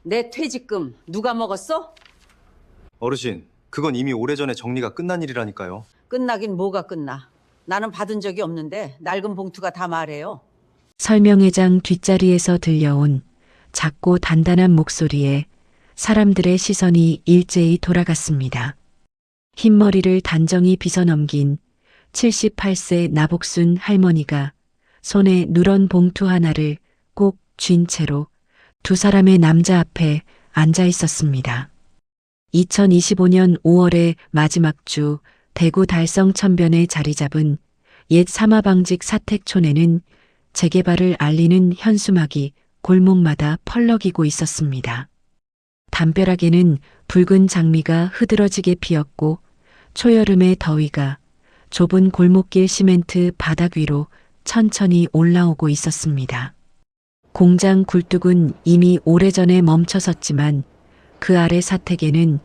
내 퇴직금 누가 먹었어? 어르신, 그건 이미 오래전에 정리가 끝난 일이라니까요. 끝나긴 뭐가 끝나. 나는 받은 적이 없는데 낡은 봉투가 다 말해요. 설명회장 뒷자리에서 들려온 작고 단단한 목소리에 사람들의 시선이 일제히 돌아갔습니다. 흰머리를 단정히 빗어넘긴 78세 나복순 할머니가 손에 누런 봉투 하나를 꼭 쥔 채로 두 사람의 남자 앞에 앉아 있었습니다. 2025년 5월의 마지막 주 대구 달성천변에 자리 잡은 옛 사마방직 사택촌에는 재개발을 알리는 현수막이 골목마다 펄럭이고 있었습니다. 담벼락에는 붉은 장미가 흐드러지게 피었고 초여름의 더위가 좁은 골목길 시멘트 바닥 위로 천천히 올라오고 있었습니다. 공장 굴뚝은 이미 오래전에 멈춰섰지만 그 아래 사택에는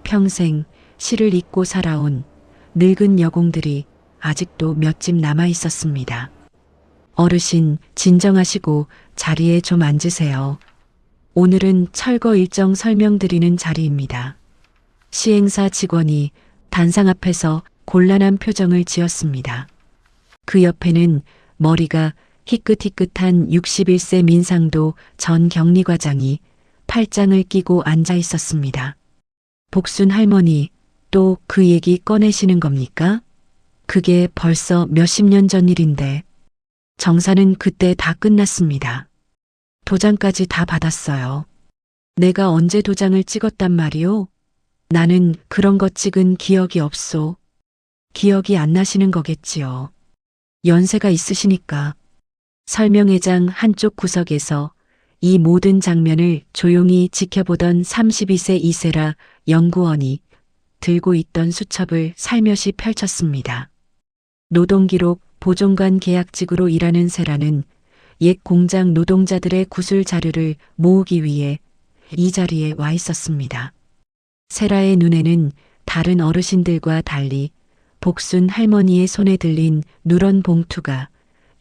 평생 시를 잊고 살아온 늙은 여공들이 아직도 몇 집 남아 있었습니다. 어르신, 진정하시고 자리에 좀 앉으세요. 오늘은 철거 일정 설명드리는 자리입니다. 시행사 직원이 단상 앞에서 곤란한 표정을 지었습니다. 그 옆에는 머리가 희끗희끗한 61세 민상도 전 격리과장이 팔짱을 끼고 앉아 있었습니다. 복순 할머니, 또 그 얘기 꺼내시는 겁니까? 그게 벌써 몇십 년 전 일인데. 정사는 그때 다 끝났습니다. 도장까지 다 받았어요. 내가 언제 도장을 찍었단 말이오? 나는 그런 거 찍은 기억이 없소. 기억이 안 나시는 거겠지요. 연세가 있으시니까. 설명회장 한쪽 구석에서 이 모든 장면을 조용히 지켜보던 32세 이세라 연구원이 들고 있던 수첩을 살며시 펼쳤습니다. 노동기록 보존관 계약직으로 일하는 세라는 옛 공장 노동자들의 구술 자료를 모으기 위해 이 자리에 와 있었습니다. 세라의 눈에는 다른 어르신들과 달리 복순 할머니의 손에 들린 누런 봉투가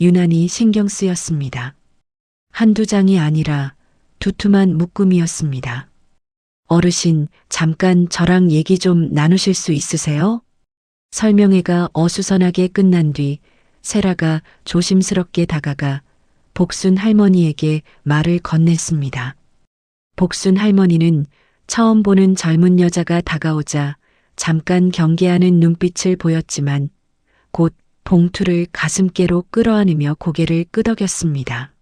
유난히 신경 쓰였습니다. 한두 장이 아니라 두툼한 묶음이었습니다. 어르신, 잠깐 저랑 얘기 좀 나누실 수 있으세요? 설명회가 어수선하게 끝난 뒤 세라가 조심스럽게 다가가 복순 할머니에게 말을 건넸습니다. 복순 할머니는 처음 보는 젊은 여자가 다가오자 잠깐 경계하는 눈빛을 보였지만 곧 봉투를 가슴께로 끌어안으며 고개를 끄덕였습니다.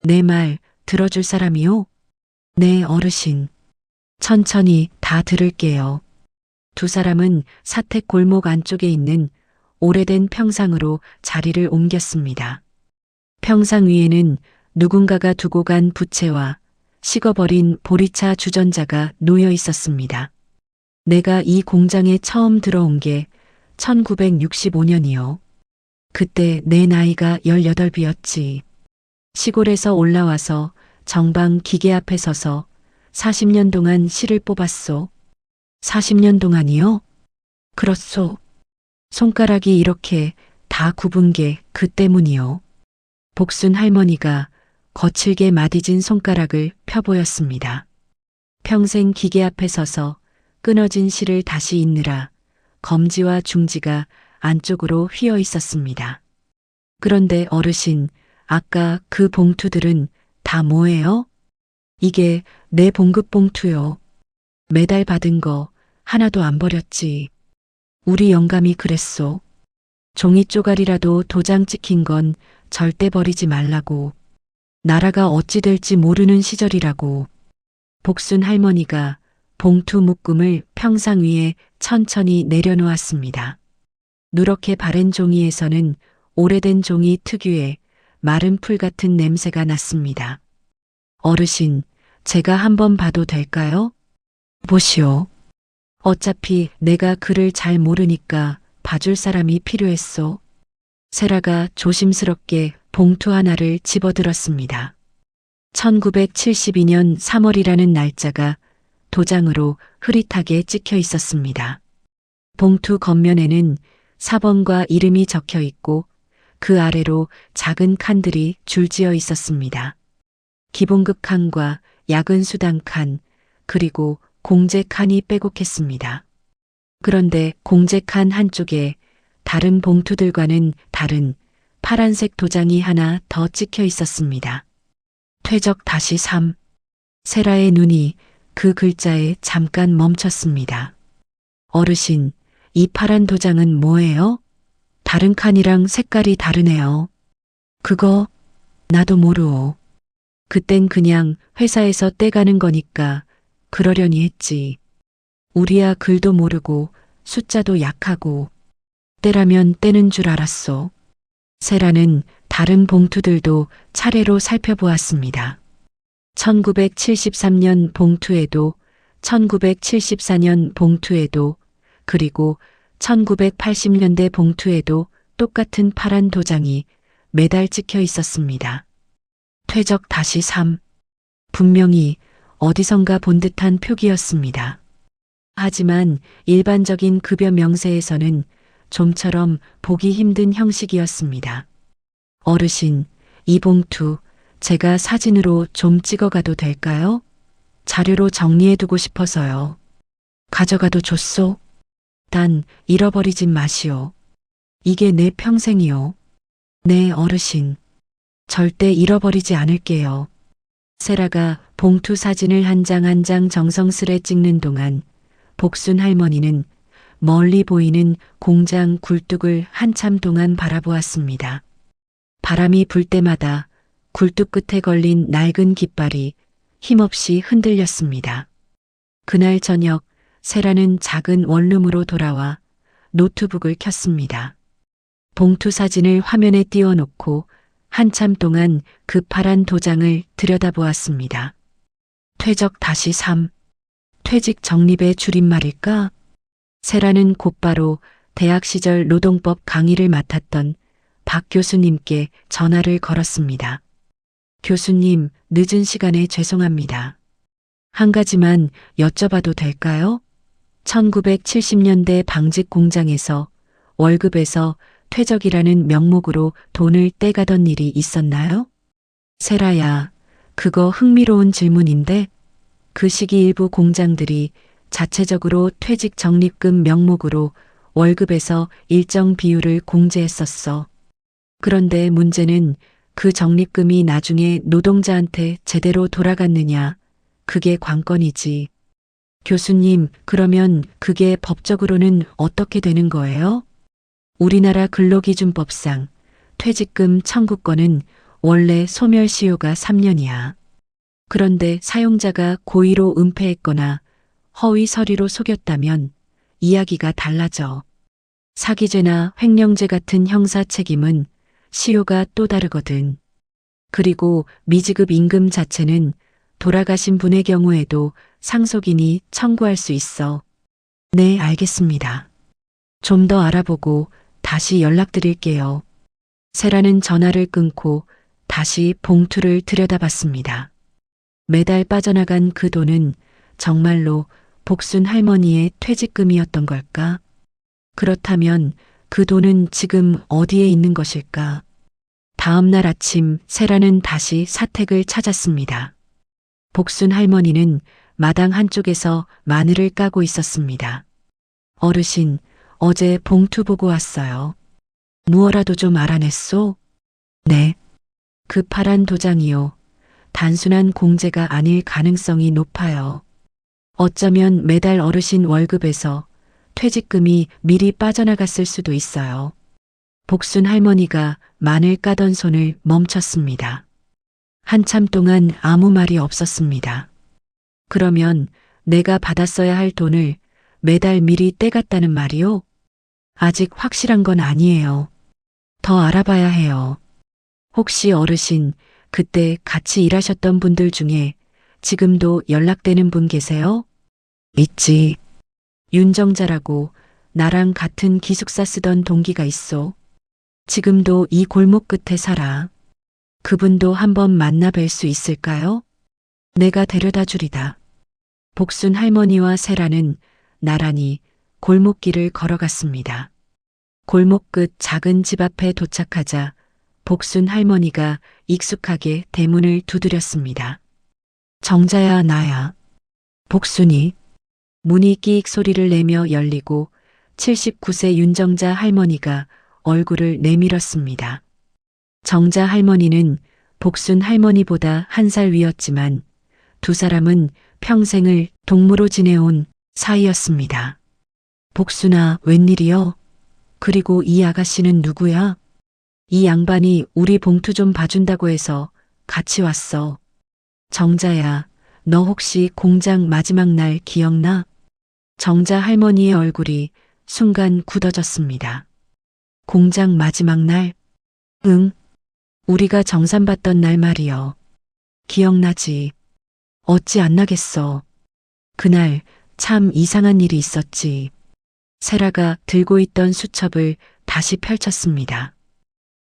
내 말 들어줄 사람이요? 네, 어르신. 천천히 다 들을게요. 두 사람은 사택 골목 안쪽에 있는 오래된 평상으로 자리를 옮겼습니다. 평상 위에는 누군가가 두고 간 부채와 식어버린 보리차 주전자가 놓여 있었습니다. 내가 이 공장에 처음 들어온 게 1965년이요. 그때 내 나이가 18이었지. 시골에서 올라와서 정방 기계 앞에 서서 40년 동안 실을 뽑았소. 40년 동안이요? 그렇소. 손가락이 이렇게 다 굽은 게 그 때문이요. 복순 할머니가 거칠게 마디진 손가락을 펴보였습니다. 평생 기계 앞에 서서 끊어진 실을 다시 잇느라 검지와 중지가 안쪽으로 휘어 있었습니다. 그런데 어르신, 아까 그 봉투들은 다 뭐예요? 이게 내 봉급 봉투요. 매달 받은 거 하나도 안 버렸지. 우리 영감이 그랬소. 종이 쪼가리라도 도장 찍힌 건 절대 버리지 말라고. 나라가 어찌 될지 모르는 시절이라고. 복순 할머니가 봉투 묶음을 평상 위에 천천히 내려놓았습니다. 누렇게 바랜 종이에서는 오래된 종이 특유의 마른 풀 같은 냄새가 났습니다. 어르신, 제가 한번 봐도 될까요? 보시오. 어차피 내가 글을 잘 모르니까 봐줄 사람이 필요했소. 세라가 조심스럽게 봉투 하나를 집어들었습니다. 1972년 3월이라는 날짜가 도장으로 흐릿하게 찍혀 있었습니다. 봉투 겉면에는 사번과 이름이 적혀 있고 그 아래로 작은 칸들이 줄지어 있었습니다. 기본급 칸과 야근 수당 칸, 그리고 공제 칸이 빼곡했습니다. 그런데 공제 칸 한쪽에 다른 봉투들과는 다른 파란색 도장이 하나 더 찍혀 있었습니다. 퇴적 다시 3. 세라의 눈이 그 글자에 잠깐 멈췄습니다. 어르신, 이 파란 도장은 뭐예요? 다른 칸이랑 색깔이 다르네요. 그거 나도 모르오. 그땐 그냥 회사에서 떼가는 거니까 그러려니 했지. 우리야 글도 모르고 숫자도 약하고 때라면 떼는 줄 알았소. 세라는 다른 봉투들도 차례로 살펴보았습니다. 1973년 봉투에도, 1974년 봉투에도, 그리고 1980년대 봉투에도 똑같은 파란 도장이 매달 찍혀 있었습니다. 퇴적 다시 3. 분명히 어디선가 본 듯한 표기였습니다. 하지만 일반적인 급여 명세에서는 좀처럼 보기 힘든 형식이었습니다. 어르신, 이 봉투 제가 사진으로 좀 찍어가도 될까요? 자료로 정리해두고 싶어서요. 가져가도 좋소? 단 잃어버리진 마시오. 이게 내 평생이요. 네, 어르신. 절대 잃어버리지 않을게요. 세라가 봉투 사진을 한 장 한 장 정성스레 찍는 동안 복순 할머니는 멀리 보이는 공장 굴뚝을 한참 동안 바라보았습니다. 바람이 불 때마다 굴뚝 끝에 걸린 낡은 깃발이 힘없이 흔들렸습니다. 그날 저녁 세라는 작은 원룸으로 돌아와 노트북을 켰습니다. 봉투 사진을 화면에 띄워놓고 한참 동안 그 파란 도장을 들여다보았습니다. 퇴적 다시 3. 퇴직 적립의 줄임말일까? 세라는 곧바로 대학 시절 노동법 강의를 맡았던 박 교수님께 전화를 걸었습니다. 교수님, 늦은 시간에 죄송합니다. 한 가지만 여쭤봐도 될까요? 1970년대 방직 공장에서 월급에서 퇴적이라는 명목으로 돈을 떼가던 일이 있었나요? 세라야, 그거 흥미로운 질문인데 그 시기 일부 공장들이 자체적으로 퇴직 적립금 명목으로 월급에서 일정 비율을 공제했었어. 그런데 문제는 그 적립금이 나중에 노동자한테 제대로 돌아갔느냐, 그게 관건이지. 교수님, 그러면 그게 법적으로는 어떻게 되는 거예요? 우리나라 근로기준법상 퇴직금 청구권은 원래 소멸시효가 3년이야. 그런데 사용자가 고의로 은폐했거나 허위 서류로 속였다면 이야기가 달라져. 사기죄나 횡령죄 같은 형사 책임은 시효가 또 다르거든. 그리고 미지급 임금 자체는 돌아가신 분의 경우에도 상속인이 청구할 수 있어. 네, 알겠습니다. 좀 더 알아보고 다시 연락드릴게요. 세라는 전화를 끊고 다시 봉투를 들여다봤습니다. 매달 빠져나간 그 돈은 정말로 복순 할머니의 퇴직금이었던 걸까? 그렇다면 그 돈은 지금 어디에 있는 것일까? 다음 날 아침 세라는 다시 사택을 찾았습니다. 복순 할머니는 마당 한쪽에서 마늘을 까고 있었습니다. 어르신, 어제 봉투 보고 왔어요. 무어라도 좀 알아냈소? 네. 그 파란 도장이요. 단순한 공제가 아닐 가능성이 높아요. 어쩌면 매달 어르신 월급에서 퇴직금이 미리 빠져나갔을 수도 있어요. 복순 할머니가 마늘 까던 손을 멈췄습니다. 한참 동안 아무 말이 없었습니다. 그러면 내가 받았어야 할 돈을 매달 미리 떼갔다는 말이요? 아직 확실한 건 아니에요. 더 알아봐야 해요. 혹시 어르신, 그때 같이 일하셨던 분들 중에 지금도 연락되는 분 계세요? 있지. 윤정자라고 나랑 같은 기숙사 쓰던 동기가 있어. 지금도 이 골목 끝에 살아. 그분도 한번 만나 뵐 수 있을까요? 내가 데려다 주리다. 복순 할머니와 세라는 나란히 골목길을 걸어갔습니다. 골목 끝 작은 집 앞에 도착하자 복순 할머니가 익숙하게 대문을 두드렸습니다. 정자야, 나야. 복순이. 문이 끼익 소리를 내며 열리고 79세 윤정자 할머니가 얼굴을 내밀었습니다. 정자 할머니는 복순 할머니보다 한 살 위였지만 두 사람은 평생을 동무로 지내온 사이였습니다. 복순아, 웬일이여? 그리고 이 아가씨는 누구야? 이 양반이 우리 봉투 좀 봐준다고 해서 같이 왔어. 정자야, 너 혹시 공장 마지막 날 기억나? 정자 할머니의 얼굴이 순간 굳어졌습니다. 공장 마지막 날? 응. 우리가 정산 받던 날 말이여. 기억나지? 어찌 안 나겠어. 그날 참 이상한 일이 있었지. 세라가 들고 있던 수첩을 다시 펼쳤습니다.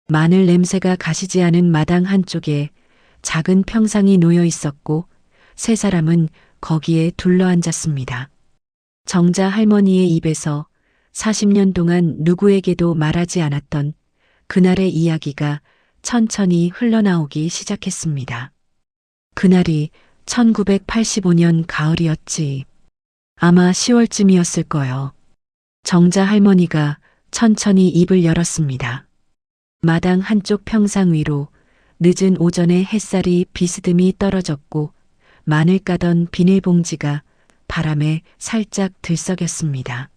마늘 냄새가 가시지 않은 마당 한쪽에 작은 평상이 놓여 있었고 세 사람은 거기에 둘러앉았습니다. 정자 할머니의 입에서 40년 동안 누구에게도 말하지 않았던 그날의 이야기가 천천히 흘러나오기 시작했습니다. 그날이 1985년 가을이었지. 아마 10월쯤이었을 거요. 정자 할머니가 천천히 입을 열었습니다. 마당 한쪽 평상 위로 늦은 오전에 햇살이 비스듬히 떨어졌고 마늘 까던 비닐봉지가 바람에 살짝 들썩였습니다.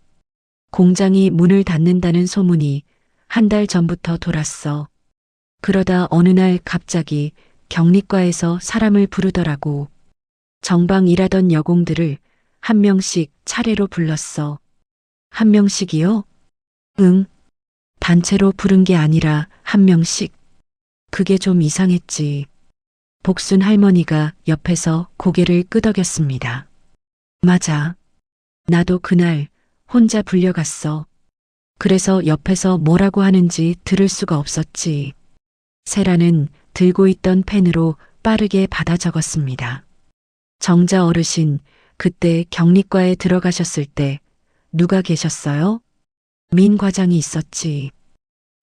공장이 문을 닫는다는 소문이 한 달 전부터 돌았어. 그러다 어느 날 갑자기 격리과에서 사람을 부르더라고. 정방 일하던 여공들을 한 명씩 차례로 불렀어. 한 명씩이요? 응. 단체로 부른 게 아니라 한 명씩. 그게 좀 이상했지. 복순 할머니가 옆에서 고개를 끄덕였습니다. 맞아. 나도 그날 혼자 불려갔어. 그래서 옆에서 뭐라고 하는지 들을 수가 없었지. 세라는 들고 있던 펜으로 빠르게 받아 적었습니다. 정자 어르신, 그때 격리과에 들어가셨을 때 누가 계셨어요? 민 과장이 있었지.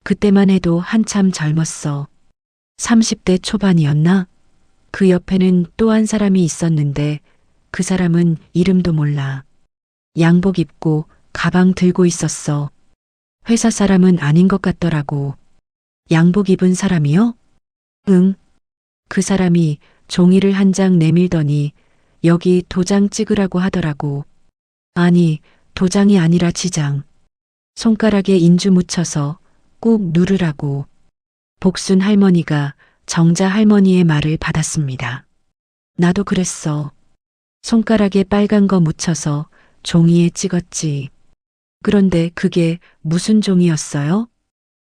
그때만 해도 한참 젊었어. 30대 초반이었나? 그 옆에는 또 한 사람이 있었는데 그 사람은 이름도 몰라. 양복 입고 가방 들고 있었어. 회사 사람은 아닌 것 같더라고. 양복 입은 사람이요? 응. 그 사람이 종이를 한 장 내밀더니 여기 도장 찍으라고 하더라고. 아니, 도장이 아니라 지장. 손가락에 인주 묻혀서 꾹 누르라고. 복순 할머니가 정자 할머니의 말을 받았습니다. 나도 그랬어. 손가락에 빨간 거 묻혀서 종이에 찍었지. 그런데 그게 무슨 종이었어요?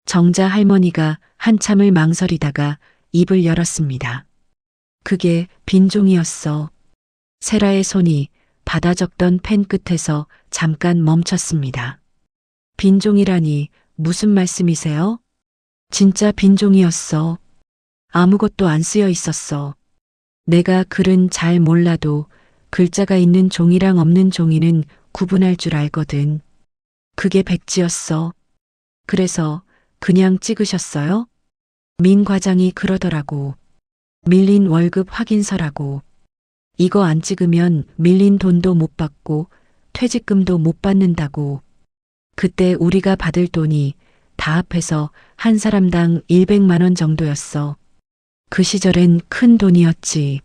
정자 할머니가 한참을 망설이다가 입을 열었습니다. 그게 빈 종이었어. 세라의 손이 받아 적던 펜 끝에서 잠깐 멈췄습니다. 빈 종이라니 무슨 말씀이세요? 진짜 빈 종이었어. 아무것도 안 쓰여 있었어. 내가 글은 잘 몰라도 글자가 있는 종이랑 없는 종이는 구분할 줄 알거든. 그게 백지였어. 그래서 그냥 찍으셨어요? 민 과장이 그러더라고. 밀린 월급 확인서라고. 이거 안 찍으면 밀린 돈도 못 받고 퇴직금도 못 받는다고. 그때 우리가 받을 돈이 다 합해서 한 사람당 100만 원 정도였어. 그 시절엔 큰 돈이었지.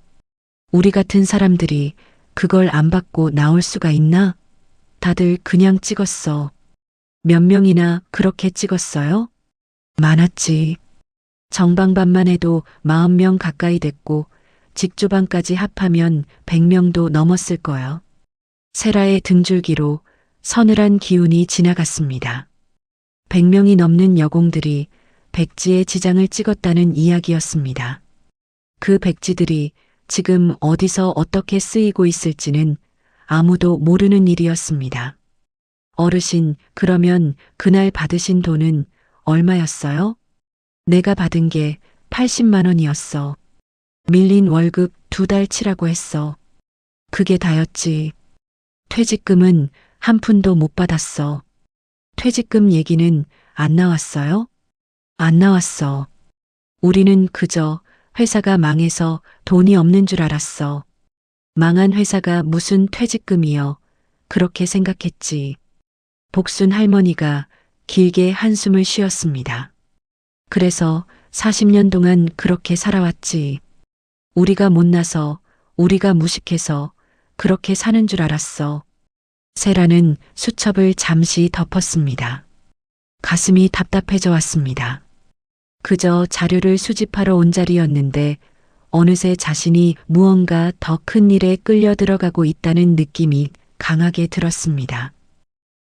우리 같은 사람들이 그걸 안 받고 나올 수가 있나? 다들 그냥 찍었어. 몇 명이나 그렇게 찍었어요? 많았지. 정방반만 해도 40명 가까이 됐고 직조반까지 합하면 100명도 넘었을 거야. 세라의 등줄기로 서늘한 기운이 지나갔습니다. 100명이 넘는 여공들이 백지에 지장을 찍었다는 이야기였습니다. 그 백지들이 지금 어디서 어떻게 쓰이고 있을지는 아무도 모르는 일이었습니다. 어르신, 그러면 그날 받으신 돈은 얼마였어요? 내가 받은 게 80만 원이었어. 밀린 월급 2달치라고 했어. 그게 다였지. 퇴직금은 한 푼도 못 받았어. 퇴직금 얘기는 안 나왔어요? 안 나왔어. 우리는 그저 회사가 망해서 돈이 없는 줄 알았어. 망한 회사가 무슨 퇴직금이여. 그렇게 생각했지. 복순 할머니가 길게 한숨을 쉬었습니다. 그래서 40년 동안 그렇게 살아왔지. 우리가 못나서, 우리가 무식해서 그렇게 사는 줄 알았어. 세라는 수첩을 잠시 덮었습니다. 가슴이 답답해져 왔습니다. 그저 자료를 수집하러 온 자리였는데 어느새 자신이 무언가 더 큰 일에 끌려 들어가고 있다는 느낌이 강하게 들었습니다.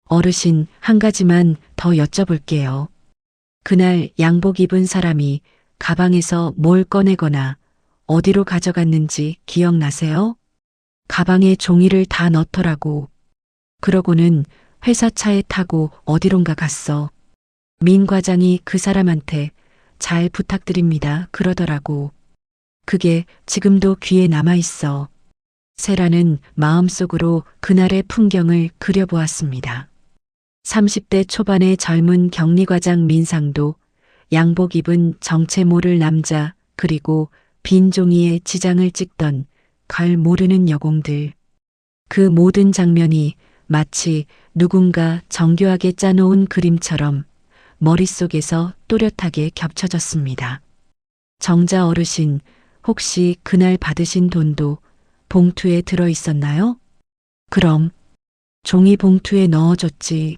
어르신, 한 가지만 더 여쭤볼게요. 그날 양복 입은 사람이 가방에서 뭘 꺼내거나 어디로 가져갔는지 기억나세요? 가방에 종이를 다 넣더라고. 그러고는 회사 차에 타고 어디론가 갔어. 민 과장이 그 사람한테 잘 부탁드립니다 그러더라고. 그게 지금도 귀에 남아있어. 세라는 마음속으로 그날의 풍경을 그려보았습니다. 30대 초반의 젊은 격리과장 민상도, 양복 입은 정체 모를 남자, 그리고 빈 종이에 지장을 찍던 갈 모르는 여공들. 그 모든 장면이 마치 누군가 정교하게 짜놓은 그림처럼 머릿속에서 또렷하게 겹쳐졌습니다. 정자 어르신, 혹시 그날 받으신 돈도 봉투에 들어 있었나요? 그럼 종이 봉투에 넣어줬지.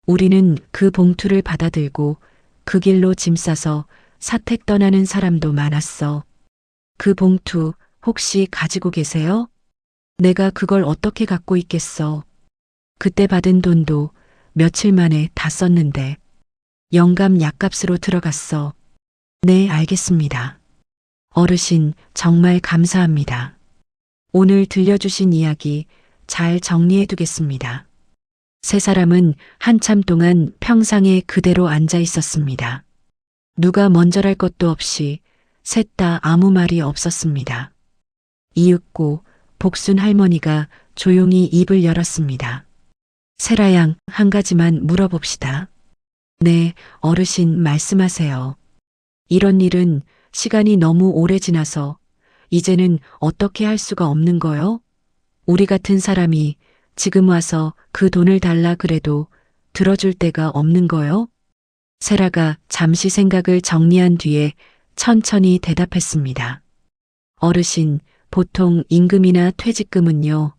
우리는 그 봉투를 받아들고 그 길로 짐 싸서 사택 떠나는 사람도 많았어. 그 봉투 혹시 가지고 계세요? 내가 그걸 어떻게 갖고 있겠어. 그때 받은 돈도 며칠 만에 다 썼는데 영감 약값으로 들어갔어. 네, 알겠습니다. 어르신, 정말 감사합니다. 오늘 들려주신 이야기 잘 정리해 두겠습니다. 세 사람은 한참 동안 평상에 그대로 앉아 있었습니다. 누가 먼저랄 것도 없이 셋 다 아무 말이 없었습니다. 이윽고 복순 할머니가 조용히 입을 열었습니다. 세라양, 한 가지만 물어봅시다. 네, 어르신 말씀하세요. 이런 일은 시간이 너무 오래 지나서 이제는 어떻게 할 수가 없는 거요? 우리 같은 사람이 지금 와서 그 돈을 달라 그래도 들어줄 데가 없는 거요? 세라가 잠시 생각을 정리한 뒤에 천천히 대답했습니다. 어르신, 보통 임금이나 퇴직금은요,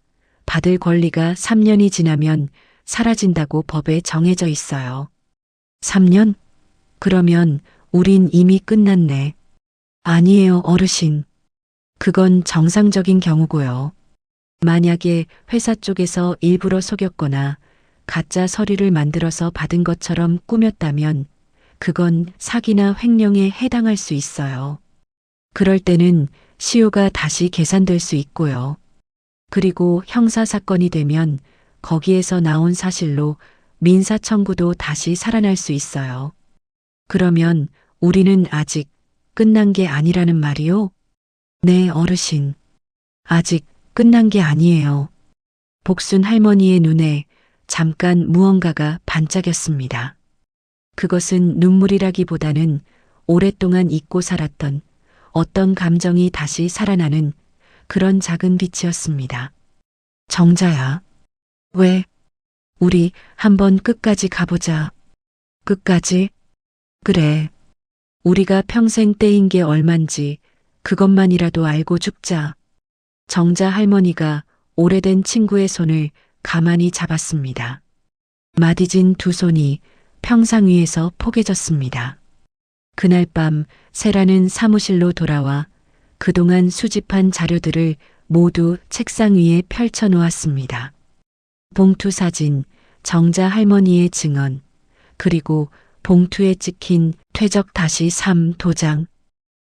받을 권리가 3년이 지나면 사라진다고 법에 정해져 있어요. 3년? 그러면 우린 이미 끝났네. 아니에요, 어르신. 그건 정상적인 경우고요. 만약에 회사 쪽에서 일부러 속였거나 가짜 서류를 만들어서 받은 것처럼 꾸몄다면 그건 사기나 횡령에 해당할 수 있어요. 그럴 때는 시효가 다시 계산될 수 있고요. 그리고 형사사건이 되면 거기에서 나온 사실로 민사청구도 다시 살아날 수 있어요. 그러면 우리는 아직 끝난 게 아니라는 말이요? 네, 어르신. 아직 끝난 게 아니에요. 복순 할머니의 눈에 잠깐 무언가가 반짝였습니다. 그것은 눈물이라기보다는 오랫동안 잊고 살았던 어떤 감정이 다시 살아나는 그런 작은 빛이었습니다. 정자야. 왜? 우리 한번 끝까지 가보자. 끝까지? 그래. 우리가 평생 떼인 게 얼만지 그것만이라도 알고 죽자. 정자 할머니가 오래된 친구의 손을 가만히 잡았습니다. 마디진 두 손이 평상 위에서 포개졌습니다. 그날 밤 세라는 사무실로 돌아와 그동안 수집한 자료들을 모두 책상 위에 펼쳐 놓았습니다. 봉투 사진, 정자 할머니의 증언, 그리고 봉투에 찍힌 퇴적 다시 3 도장.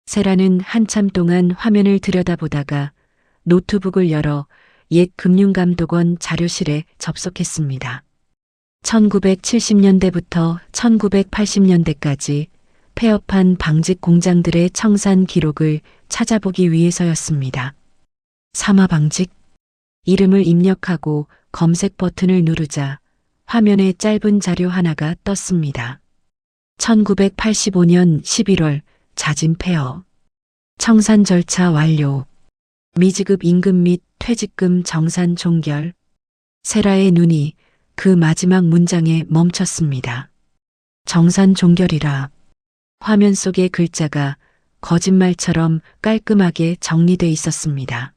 세라는 한참 동안 화면을 들여다보다가 노트북을 열어 옛 금융감독원 자료실에 접속했습니다. 1970년대부터 1980년대까지 폐업한 방직 공장들의 청산 기록을 찾아보기 위해서였습니다. 사마방직? 이름을 입력하고 검색 버튼을 누르자 화면에 짧은 자료 하나가 떴습니다. 1985년 11월 자진 폐업. 청산 절차 완료. 미지급 임금 및 퇴직금 정산 종결. 세라의 눈이 그 마지막 문장에 멈췄습니다. 정산 종결이라. 화면 속의 글자가 거짓말처럼 깔끔하게 정리돼 있었습니다.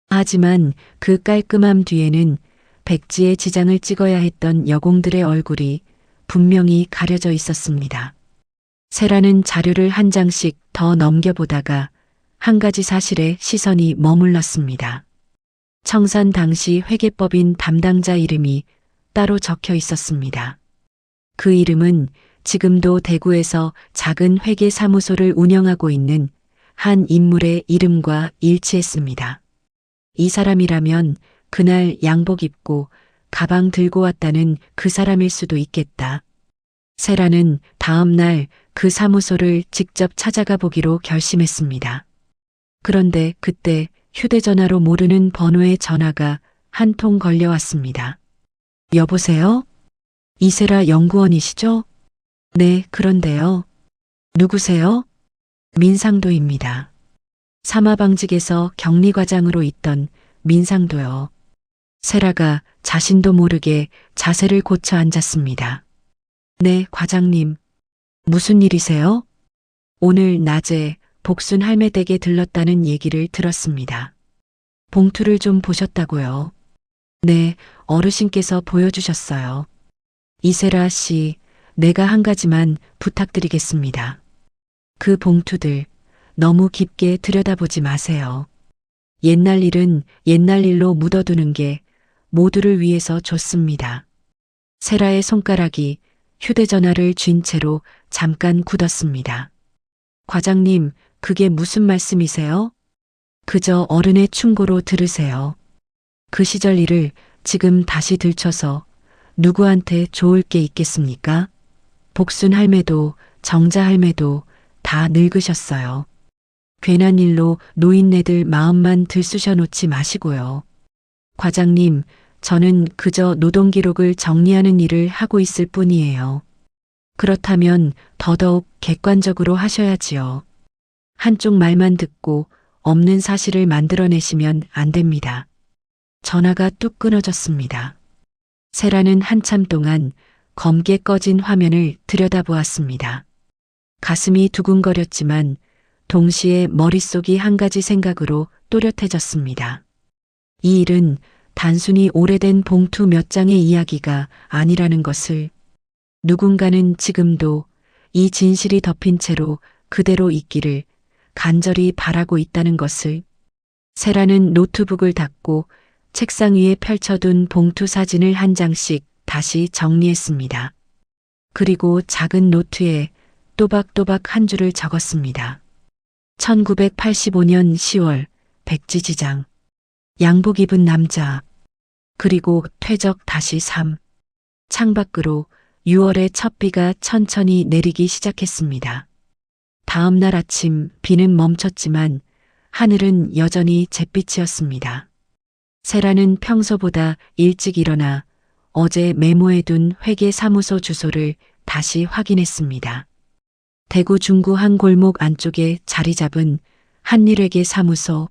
하지만 그 깔끔함 뒤에는 백지에 지장을 찍어야 했던 여공들의 얼굴이 분명히 가려져 있었습니다. 세라는 자료를 한 장씩 더 넘겨보다가 한 가지 사실에 시선이 머물렀습니다. 청산 당시 회계법인 담당자 이름이 따로 적혀 있었습니다. 그 이름은 지금도 대구에서 작은 회계사무소를 운영하고 있는 한 인물의 이름과 일치했습니다. 이 사람이라면 그날 양복 입고 가방 들고 왔다는 그 사람일 수도 있겠다. 세라는 다음 날 그 사무소를 직접 찾아가 보기로 결심했습니다. 그런데 그때 휴대전화로 모르는 번호의 전화가 한 통 걸려왔습니다. 여보세요? 이세라 연구원이시죠? 네, 그런데요. 누구세요? 민상도입니다. 사마방직에서 격리과장으로 있던 민상도요. 세라가 자신도 모르게 자세를 고쳐 앉았습니다. 네, 과장님. 무슨 일이세요? 오늘 낮에 복순 할매 댁에 들렀다는 얘기를 들었습니다. 봉투를 좀 보셨다고요? 네, 어르신께서 보여주셨어요. 이세라 씨, 내가 한 가지만 부탁드리겠습니다. 그 봉투들 너무 깊게 들여다보지 마세요. 옛날 일은 옛날 일로 묻어두는 게 모두를 위해서 좋습니다. 세라의 손가락이 휴대전화를 쥔 채로 잠깐 굳었습니다. 과장님, 그게 무슨 말씀이세요? 그저 어른의 충고로 들으세요. 그 시절 일을 지금 다시 들춰서 누구한테 좋을 게 있겠습니까? 복순 할매도 정자 할매도 다 늙으셨어요. 괜한 일로 노인네들 마음만 들쑤셔 놓지 마시고요. 과장님, 저는 그저 노동 기록을 정리하는 일을 하고 있을 뿐이에요. 그렇다면 더더욱 객관적으로 하셔야지요. 한쪽 말만 듣고 없는 사실을 만들어내시면 안 됩니다. 전화가 뚝 끊어졌습니다. 세라는 한참 동안 검게 꺼진 화면을 들여다보았습니다. 가슴이 두근거렸지만 동시에 머릿속이 한 가지 생각으로 또렷해졌습니다. 이 일은 단순히 오래된 봉투 몇 장의 이야기가 아니라는 것을, 누군가는 지금도 이 진실이 덮인 채로 그대로 있기를 간절히 바라고 있다는 것을. 세라는 노트북을 닫고 책상 위에 펼쳐둔 봉투 사진을 한 장씩 다시 정리했습니다. 그리고 작은 노트에 또박또박 한 줄을 적었습니다. 1985년 10월 백지지장. 양복 입은 남자. 그리고 퇴적 다시 3. 창밖으로 6월의 첫 비가 천천히 내리기 시작했습니다. 다음 날 아침 비는 멈췄지만 하늘은 여전히 잿빛이었습니다. 세라는 평소보다 일찍 일어나 어제 메모해둔 회계사무소 주소를 다시 확인했습니다. 대구 중구 한 골목 안쪽에 자리 잡은 한일회계 사무소.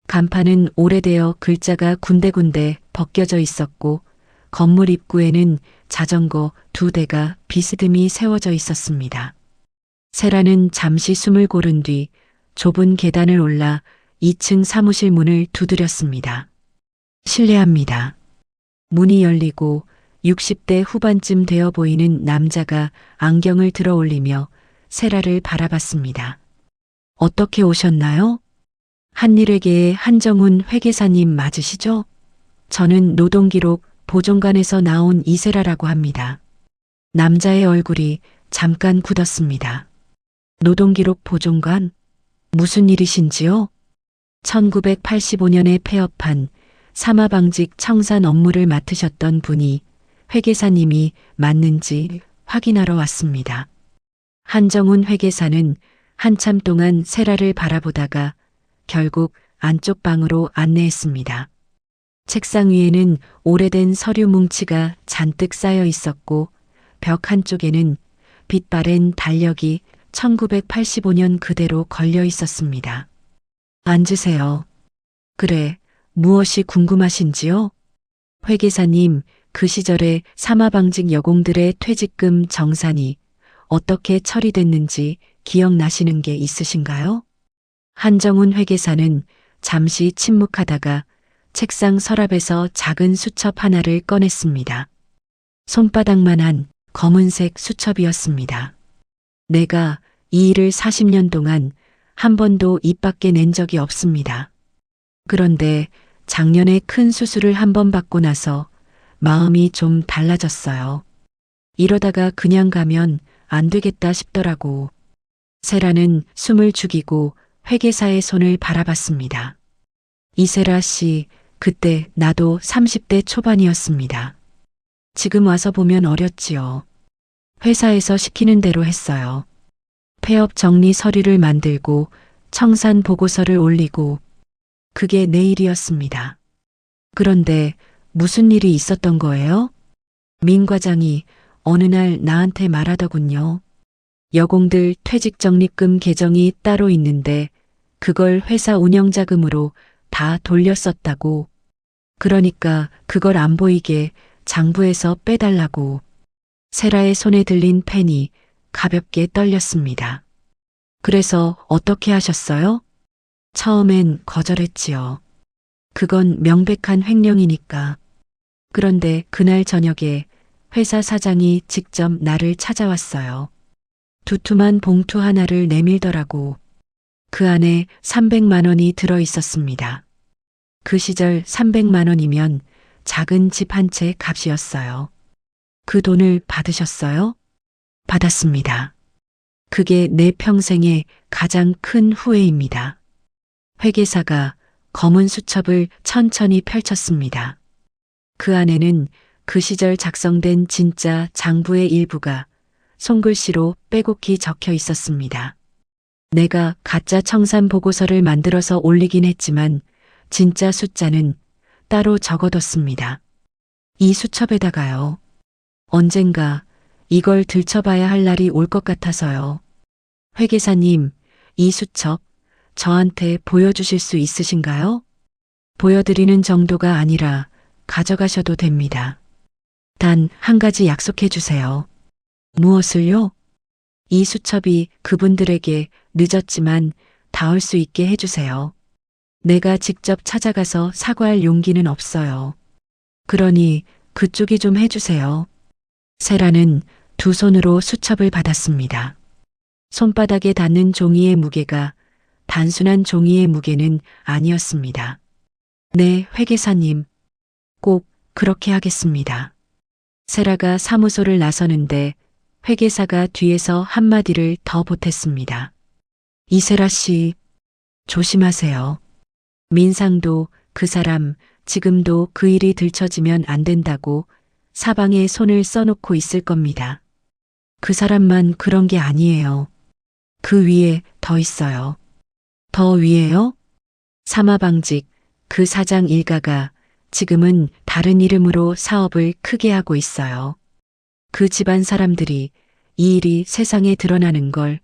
간판은 오래되어 글자가 군데군데 벗겨져 있었고 건물 입구에는 자전거 2대가 비스듬히 세워져 있었습니다. 세라는 잠시 숨을 고른 뒤 좁은 계단을 올라 2층 사무실 문을 두드렸습니다. 실례합니다. 문이 열리고 60대 후반쯤 되어 보이는 남자가 안경을 들어 올리며 세라를 바라봤습니다. 어떻게 오셨나요? 한일회계의 한정훈 회계사님 맞으시죠? 저는 노동기록 보존관에서 나온 이세라라고 합니다. 남자의 얼굴이 잠깐 굳었습니다. 노동기록 보존관? 무슨 일이신지요? 1985년에 폐업한 사마방직 청산 업무를 맡으셨던 분이 회계사님이 맞는지 확인하러 왔습니다. 한정훈 회계사는 한참 동안 세라를 바라보다가 결국 안쪽 방으로 안내했습니다. 책상 위에는 오래된 서류 뭉치가 잔뜩 쌓여 있었고 벽 한쪽에는 빛바랜 달력이 1985년 그대로 걸려 있었습니다. 앉으세요. 그래, 무엇이 궁금하신지요? 회계사님, 그 시절에 사마방직 여공들의 퇴직금 정산이 어떻게 처리됐는지 기억나시는 게 있으신가요? 한정훈 회계사는 잠시 침묵하다가 책상 서랍에서 작은 수첩 하나를 꺼냈습니다. 손바닥만한 검은색 수첩이었습니다. 내가 이 일을 40년 동안 한 번도 입 밖에 낸 적이 없습니다. 그런데 작년에 큰 수술을 한 번 받고 나서 마음이 좀 달라졌어요. 이러다가 그냥 가면 안 되겠다 싶더라고. 세라는 숨을 죽이고 회계사의 손을 바라봤습니다. 이세라 씨, 그때 나도 30대 초반이었습니다. 지금 와서 보면 어렸지요. 회사에서 시키는 대로 했어요. 폐업 정리 서류를 만들고 청산 보고서를 올리고 그게 내 일이었습니다. 그런데 무슨 일이 있었던 거예요? 민 과장이 어느 날 나한테 말하더군요. 여공들 퇴직적립금 계정이 따로 있는데 그걸 회사 운영자금으로 다 돌렸었다고. 그러니까 그걸 안 보이게 장부에서 빼달라고. 세라의 손에 들린 펜이 가볍게 떨렸습니다. 그래서 어떻게 하셨어요? 처음엔 거절했지요. 그건 명백한 횡령이니까. 그런데 그날 저녁에 회사 사장이 직접 나를 찾아왔어요. 두툼한 봉투 하나를 내밀더라고. 그 안에 300만 원이 들어 있었습니다. 그 시절 300만 원이면 작은 집 한 채 값이었어요. 그 돈을 받으셨어요? 받았습니다. 그게 내 평생의 가장 큰 후회입니다. 회계사가 검은 수첩을 천천히 펼쳤습니다. 그 안에는 그 시절 작성된 진짜 장부의 일부가 손글씨로 빼곡히 적혀 있었습니다. 내가 가짜 청산 보고서를 만들어서 올리긴 했지만 진짜 숫자는 따로 적어뒀습니다. 이 수첩에다가요. 언젠가 이걸 들춰봐야 할 날이 올 것 같아서요. 회계사님, 이 수첩 저한테 보여주실 수 있으신가요? 보여드리는 정도가 아니라 가져가셔도 됩니다. 단 한 가지 약속해 주세요. 무엇을요? 이 수첩이 그분들에게 늦었지만 닿을 수 있게 해주세요. 내가 직접 찾아가서 사과할 용기는 없어요. 그러니 그쪽이 좀 해주세요. 세라는 두 손으로 수첩을 받았습니다. 손바닥에 닿는 종이의 무게가 단순한 종이의 무게는 아니었습니다. 네, 회계사님. 꼭 그렇게 하겠습니다. 세라가 사무소를 나서는데 회계사가 뒤에서 한마디를 더 보탰습니다. 이세라 씨, 조심하세요. 민상도 그 사람 지금도 그 일이 들춰지면 안 된다고 사방에 손을 써놓고 있을 겁니다. 그 사람만 그런 게 아니에요. 그 위에 더 있어요. 더 위에요? 사마방직 그 사장 일가가 지금은 다른 이름으로 사업을 크게 하고 있어요. 그 집안 사람들이 이 일이 세상에 드러나는 걸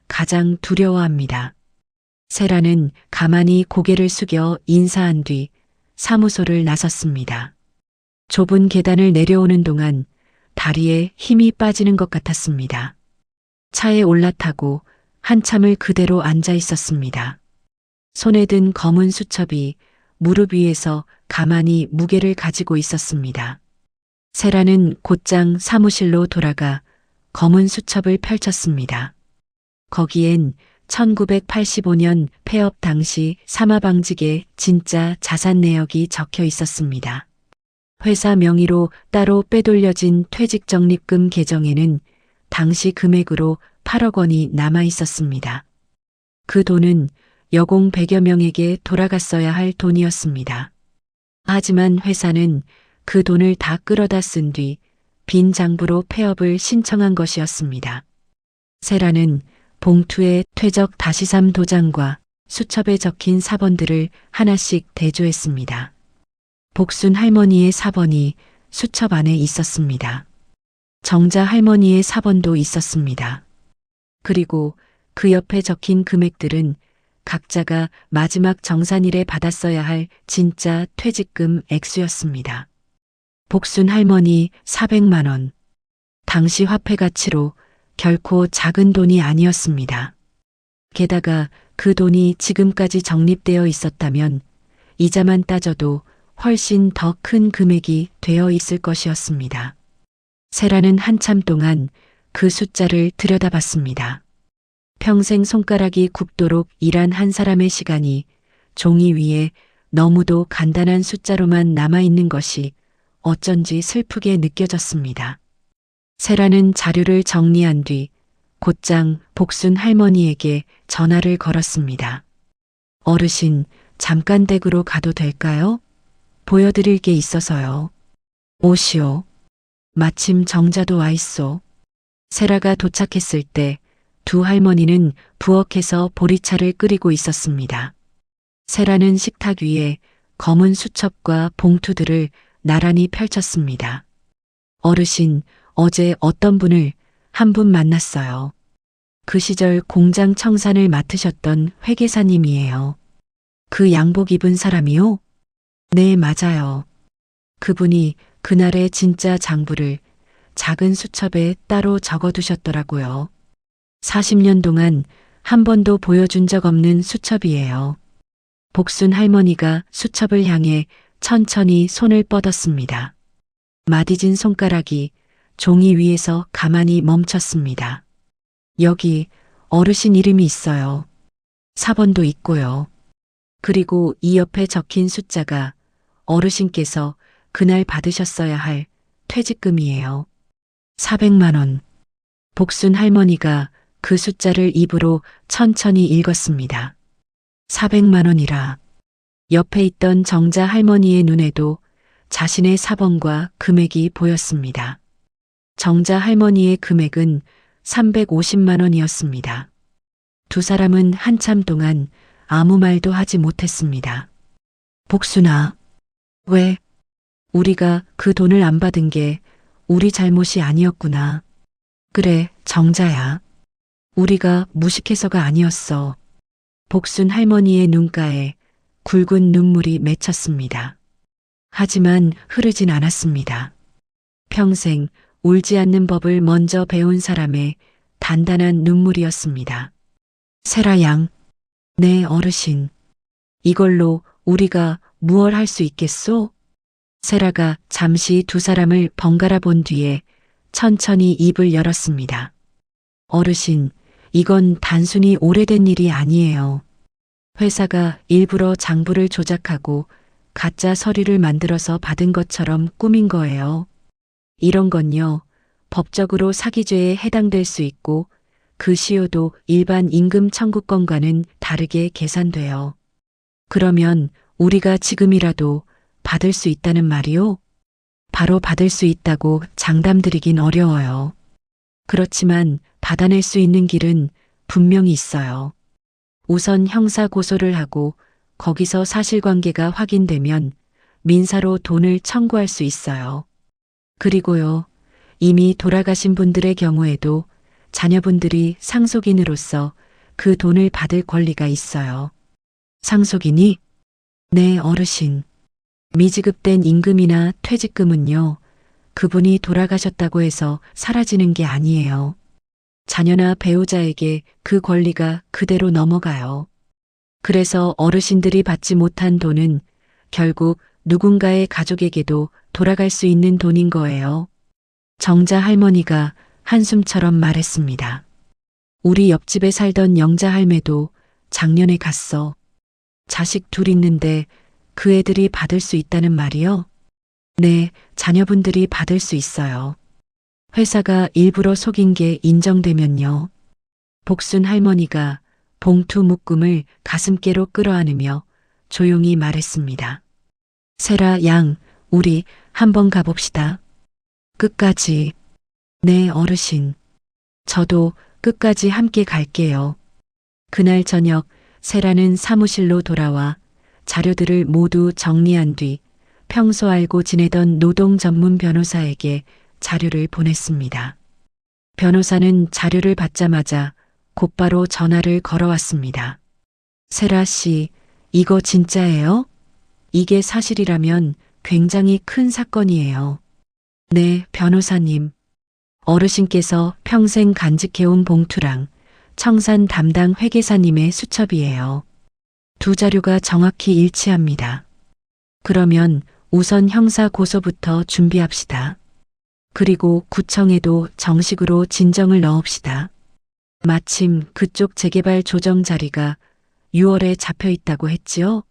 가장 두려워합니다. 세라는 가만히 고개를 숙여 인사한 뒤 사무소를 나섰습니다. 좁은 계단을 내려오는 동안 다리에 힘이 빠지는 것 같았습니다. 차에 올라타고 한참을 그대로 앉아 있었습니다. 손에 든 검은 수첩이 무릎 위에서 가만히 무게를 가지고 있었습니다. 세라는 곧장 사무실로 돌아가 검은 수첩을 펼쳤습니다. 거기엔 1985년 폐업 당시 사마방직의 진짜 자산 내역이 적혀 있었습니다. 회사 명의로 따로 빼돌려진 퇴직적립금 계정에는 당시 금액으로 8억 원이 남아 있었습니다. 그 돈은 여공 100여 명에게 돌아갔어야 할 돈이었습니다. 하지만 회사는 그 돈을 다 끌어다 쓴 뒤 빈 장부로 폐업을 신청한 것이었습니다. 세라는 봉투에 퇴적 다시삼 도장과 수첩에 적힌 사본들을 하나씩 대조했습니다. 복순 할머니의 사본이 수첩 안에 있었습니다. 정자 할머니의 사본도 있었습니다. 그리고 그 옆에 적힌 금액들은 각자가 마지막 정산일에 받았어야 할 진짜 퇴직금 액수였습니다. 복순 할머니 400만 원. 당시 화폐 가치로 결코 작은 돈이 아니었습니다. 게다가 그 돈이 지금까지 적립되어 있었다면 이자만 따져도 훨씬 더 큰 금액이 되어 있을 것이었습니다. 세라는 한참 동안 그 숫자를 들여다봤습니다. 평생 손가락이 굽도록 일한 한 사람의 시간이 종이 위에 너무도 간단한 숫자로만 남아있는 것이 어쩐지 슬프게 느껴졌습니다. 세라는 자료를 정리한 뒤 곧장 복순 할머니에게 전화를 걸었습니다. 어르신, 잠깐 댁으로 가도 될까요? 보여드릴 게 있어서요. 오시오. 마침 정자도 와 있소. 세라가 도착했을 때 두 할머니는 부엌에서 보리차를 끓이고 있었습니다. 세라는 식탁 위에 검은 수첩과 봉투들을 나란히 펼쳤습니다. 어르신, 어제 어떤 분을 한 분 만났어요. 그 시절 공장 청산을 맡으셨던 회계사님이에요. 그 양복 입은 사람이요? 네, 맞아요. 그분이 그날의 진짜 장부를 작은 수첩에 따로 적어두셨더라고요. 40년 동안 한 번도 보여준 적 없는 수첩이에요. 복순 할머니가 수첩을 향해 천천히 손을 뻗었습니다. 마디진 손가락이 종이 위에서 가만히 멈췄습니다. 여기 어르신 이름이 있어요. 4번도 있고요. 그리고 이 옆에 적힌 숫자가 어르신께서 그날 받으셨어야 할 퇴직금이에요. 400만 원. 복순 할머니가 그 숫자를 입으로 천천히 읽었습니다. 400만 원이라. 옆에 있던 정자 할머니의 눈에도 자신의 사번과 금액이 보였습니다. 정자 할머니의 금액은 350만 원이었습니다. 두 사람은 한참 동안 아무 말도 하지 못했습니다. 복순아, 왜? 우리가 그 돈을 안 받은 게 우리 잘못이 아니었구나. 그래, 정자야. 우리가 무식해서가 아니었어. 복순 할머니의 눈가에 굵은 눈물이 맺혔습니다. 하지만 흐르진 않았습니다. 평생 울지 않는 법을 먼저 배운 사람의 단단한 눈물이었습니다. 세라 양, 네 어르신. 이걸로 우리가 무얼 할 수 있겠소? 세라가 잠시 두 사람을 번갈아 본 뒤에 천천히 입을 열었습니다. 어르신, 이건 단순히 오래된 일이 아니에요. 회사가 일부러 장부를 조작하고 가짜 서류를 만들어서 받은 것처럼 꾸민 거예요. 이런 건요, 법적으로 사기죄에 해당될 수 있고 그 시효도 일반 임금 청구권과는 다르게 계산돼요. 그러면 우리가 지금이라도 받을 수 있다는 말이요? 바로 받을 수 있다고 장담드리긴 어려워요. 그렇지만 받아낼 수 있는 길은 분명히 있어요. 우선 형사 고소를 하고 거기서 사실관계가 확인되면 민사로 돈을 청구할 수 있어요. 그리고요, 이미 돌아가신 분들의 경우에도 자녀분들이 상속인으로서 그 돈을 받을 권리가 있어요. 상속인이? 네, 어르신. 미지급된 임금이나 퇴직금은요, 그분이 돌아가셨다고 해서 사라지는 게 아니에요. 자녀나 배우자에게 그 권리가 그대로 넘어가요. 그래서 어르신들이 받지 못한 돈은 결국 누군가의 가족에게도 돌아갈 수 있는 돈인 거예요. 정자 할머니가 한숨처럼 말했습니다. 우리 옆집에 살던 영자 할매도 작년에 갔어. 자식 둘 있는데 그 애들이 받을 수 있다는 말이요? 네, 자녀분들이 받을 수 있어요. 회사가 일부러 속인 게 인정되면요. 복순 할머니가 봉투 묶음을 가슴께로 끌어안으며 조용히 말했습니다. 세라 양, 우리 한번 가봅시다. 끝까지. 네, 어르신. 저도 끝까지 함께 갈게요. 그날 저녁 세라는 사무실로 돌아와 자료들을 모두 정리한 뒤 평소 알고 지내던 노동 전문 변호사에게 자료를 보냈습니다. 변호사는 자료를 받자마자 곧바로 전화를 걸어왔습니다. 세라 씨, 이거 진짜예요? 이게 사실이라면 굉장히 큰 사건이에요. 네, 변호사님. 어르신께서 평생 간직해온 봉투랑 청산 담당 회계사님의 수첩이에요. 두 자료가 정확히 일치합니다. 그러면 우선 형사 고소부터 준비합시다. 그리고 구청에도 정식으로 진정을 넣읍시다. 마침 그쪽 재개발 조정 자리가 6월에 잡혀 있다고 했지요?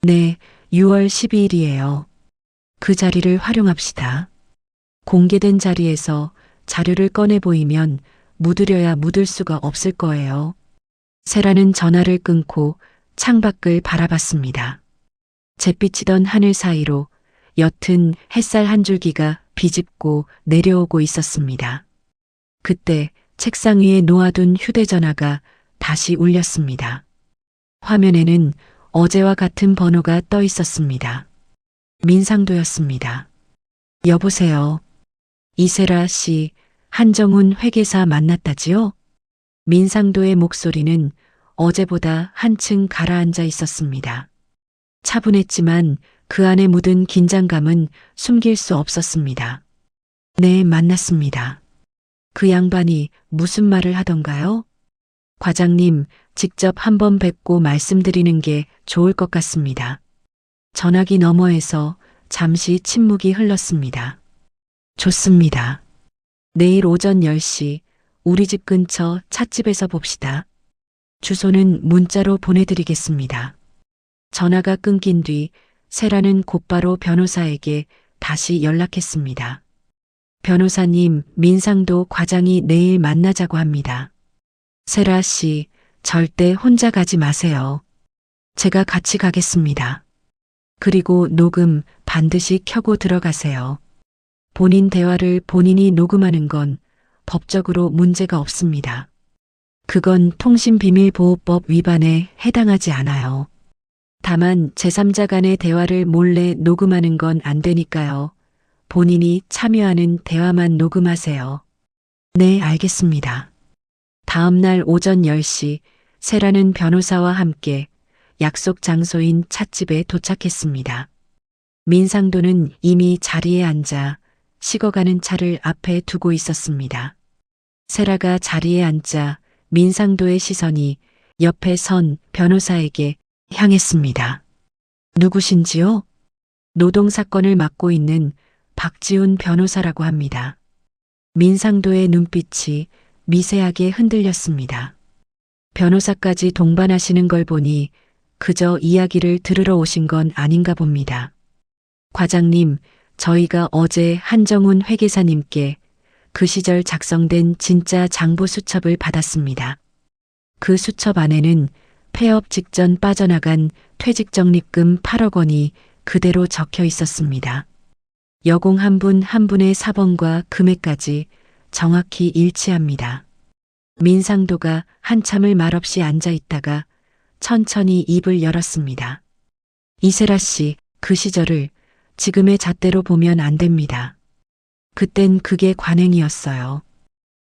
네, 6월 12일이에요. 그 자리를 활용합시다. 공개된 자리에서 자료를 꺼내 보이면 묻으려야 묻을 수가 없을 거예요. 세라는 전화를 끊고 창밖을 바라봤습니다. 잿빛이던 하늘 사이로 옅은 햇살 한 줄기가 비집고 내려오고 있었습니다. 그때 책상 위에 놓아둔 휴대전화가 다시 울렸습니다. 화면에는 어제와 같은 번호가 떠 있었습니다. 민상도였습니다. 여보세요. 이세라 씨, 한정훈 회계사 만났다지요? 민상도의 목소리는 어제보다 한층 가라앉아 있었습니다. 차분했지만 그 안에 묻은 긴장감은 숨길 수 없었습니다. 네, 만났습니다. 그 양반이 무슨 말을 하던가요? 과장님, 직접 한번 뵙고 말씀드리는 게 좋을 것 같습니다. 전화기 너머에서 잠시 침묵이 흘렀습니다. 좋습니다. 내일 오전 10시 우리 집 근처 찻집에서 봅시다. 주소는 문자로 보내드리겠습니다. 전화가 끊긴 뒤 세라는 곧바로 변호사에게 다시 연락했습니다. 변호사님, 민상도 과장이 내일 만나자고 합니다. 세라 씨, 절대 혼자 가지 마세요. 제가 같이 가겠습니다. 그리고 녹음 반드시 켜고 들어가세요. 본인 대화를 본인이 녹음하는 건 법적으로 문제가 없습니다. 그건 통신비밀보호법 위반에 해당하지 않아요. 다만 제3자 간의 대화를 몰래 녹음하는 건 안 되니까요. 본인이 참여하는 대화만 녹음하세요. 네, 알겠습니다. 다음 날 오전 10시 세라는 변호사와 함께 약속 장소인 찻집에 도착했습니다. 민상도는 이미 자리에 앉아 식어가는 차를 앞에 두고 있었습니다. 세라가 자리에 앉자 민상도의 시선이 옆에 선 변호사에게 향했습니다. 누구신지요? 노동사건을 맡고 있는 박지훈 변호사라고 합니다. 민상도의 눈빛이 미세하게 흔들렸습니다. 변호사까지 동반하시는 걸 보니 그저 이야기를 들으러 오신 건 아닌가 봅니다. 과장님, 저희가 어제 한정훈 회계사님께 그 시절 작성된 진짜 장부 수첩을 받았습니다. 그 수첩 안에는 폐업 직전 빠져나간 퇴직적립금 8억 원이 그대로 적혀 있었습니다. 여공 한 분 한 분의 사번과 금액까지 정확히 일치합니다. 민상도가 한참을 말없이 앉아 있다가 천천히 입을 열었습니다. 이세라 씨, 그 시절을 지금의 잣대로 보면 안 됩니다. 그땐 그게 관행이었어요.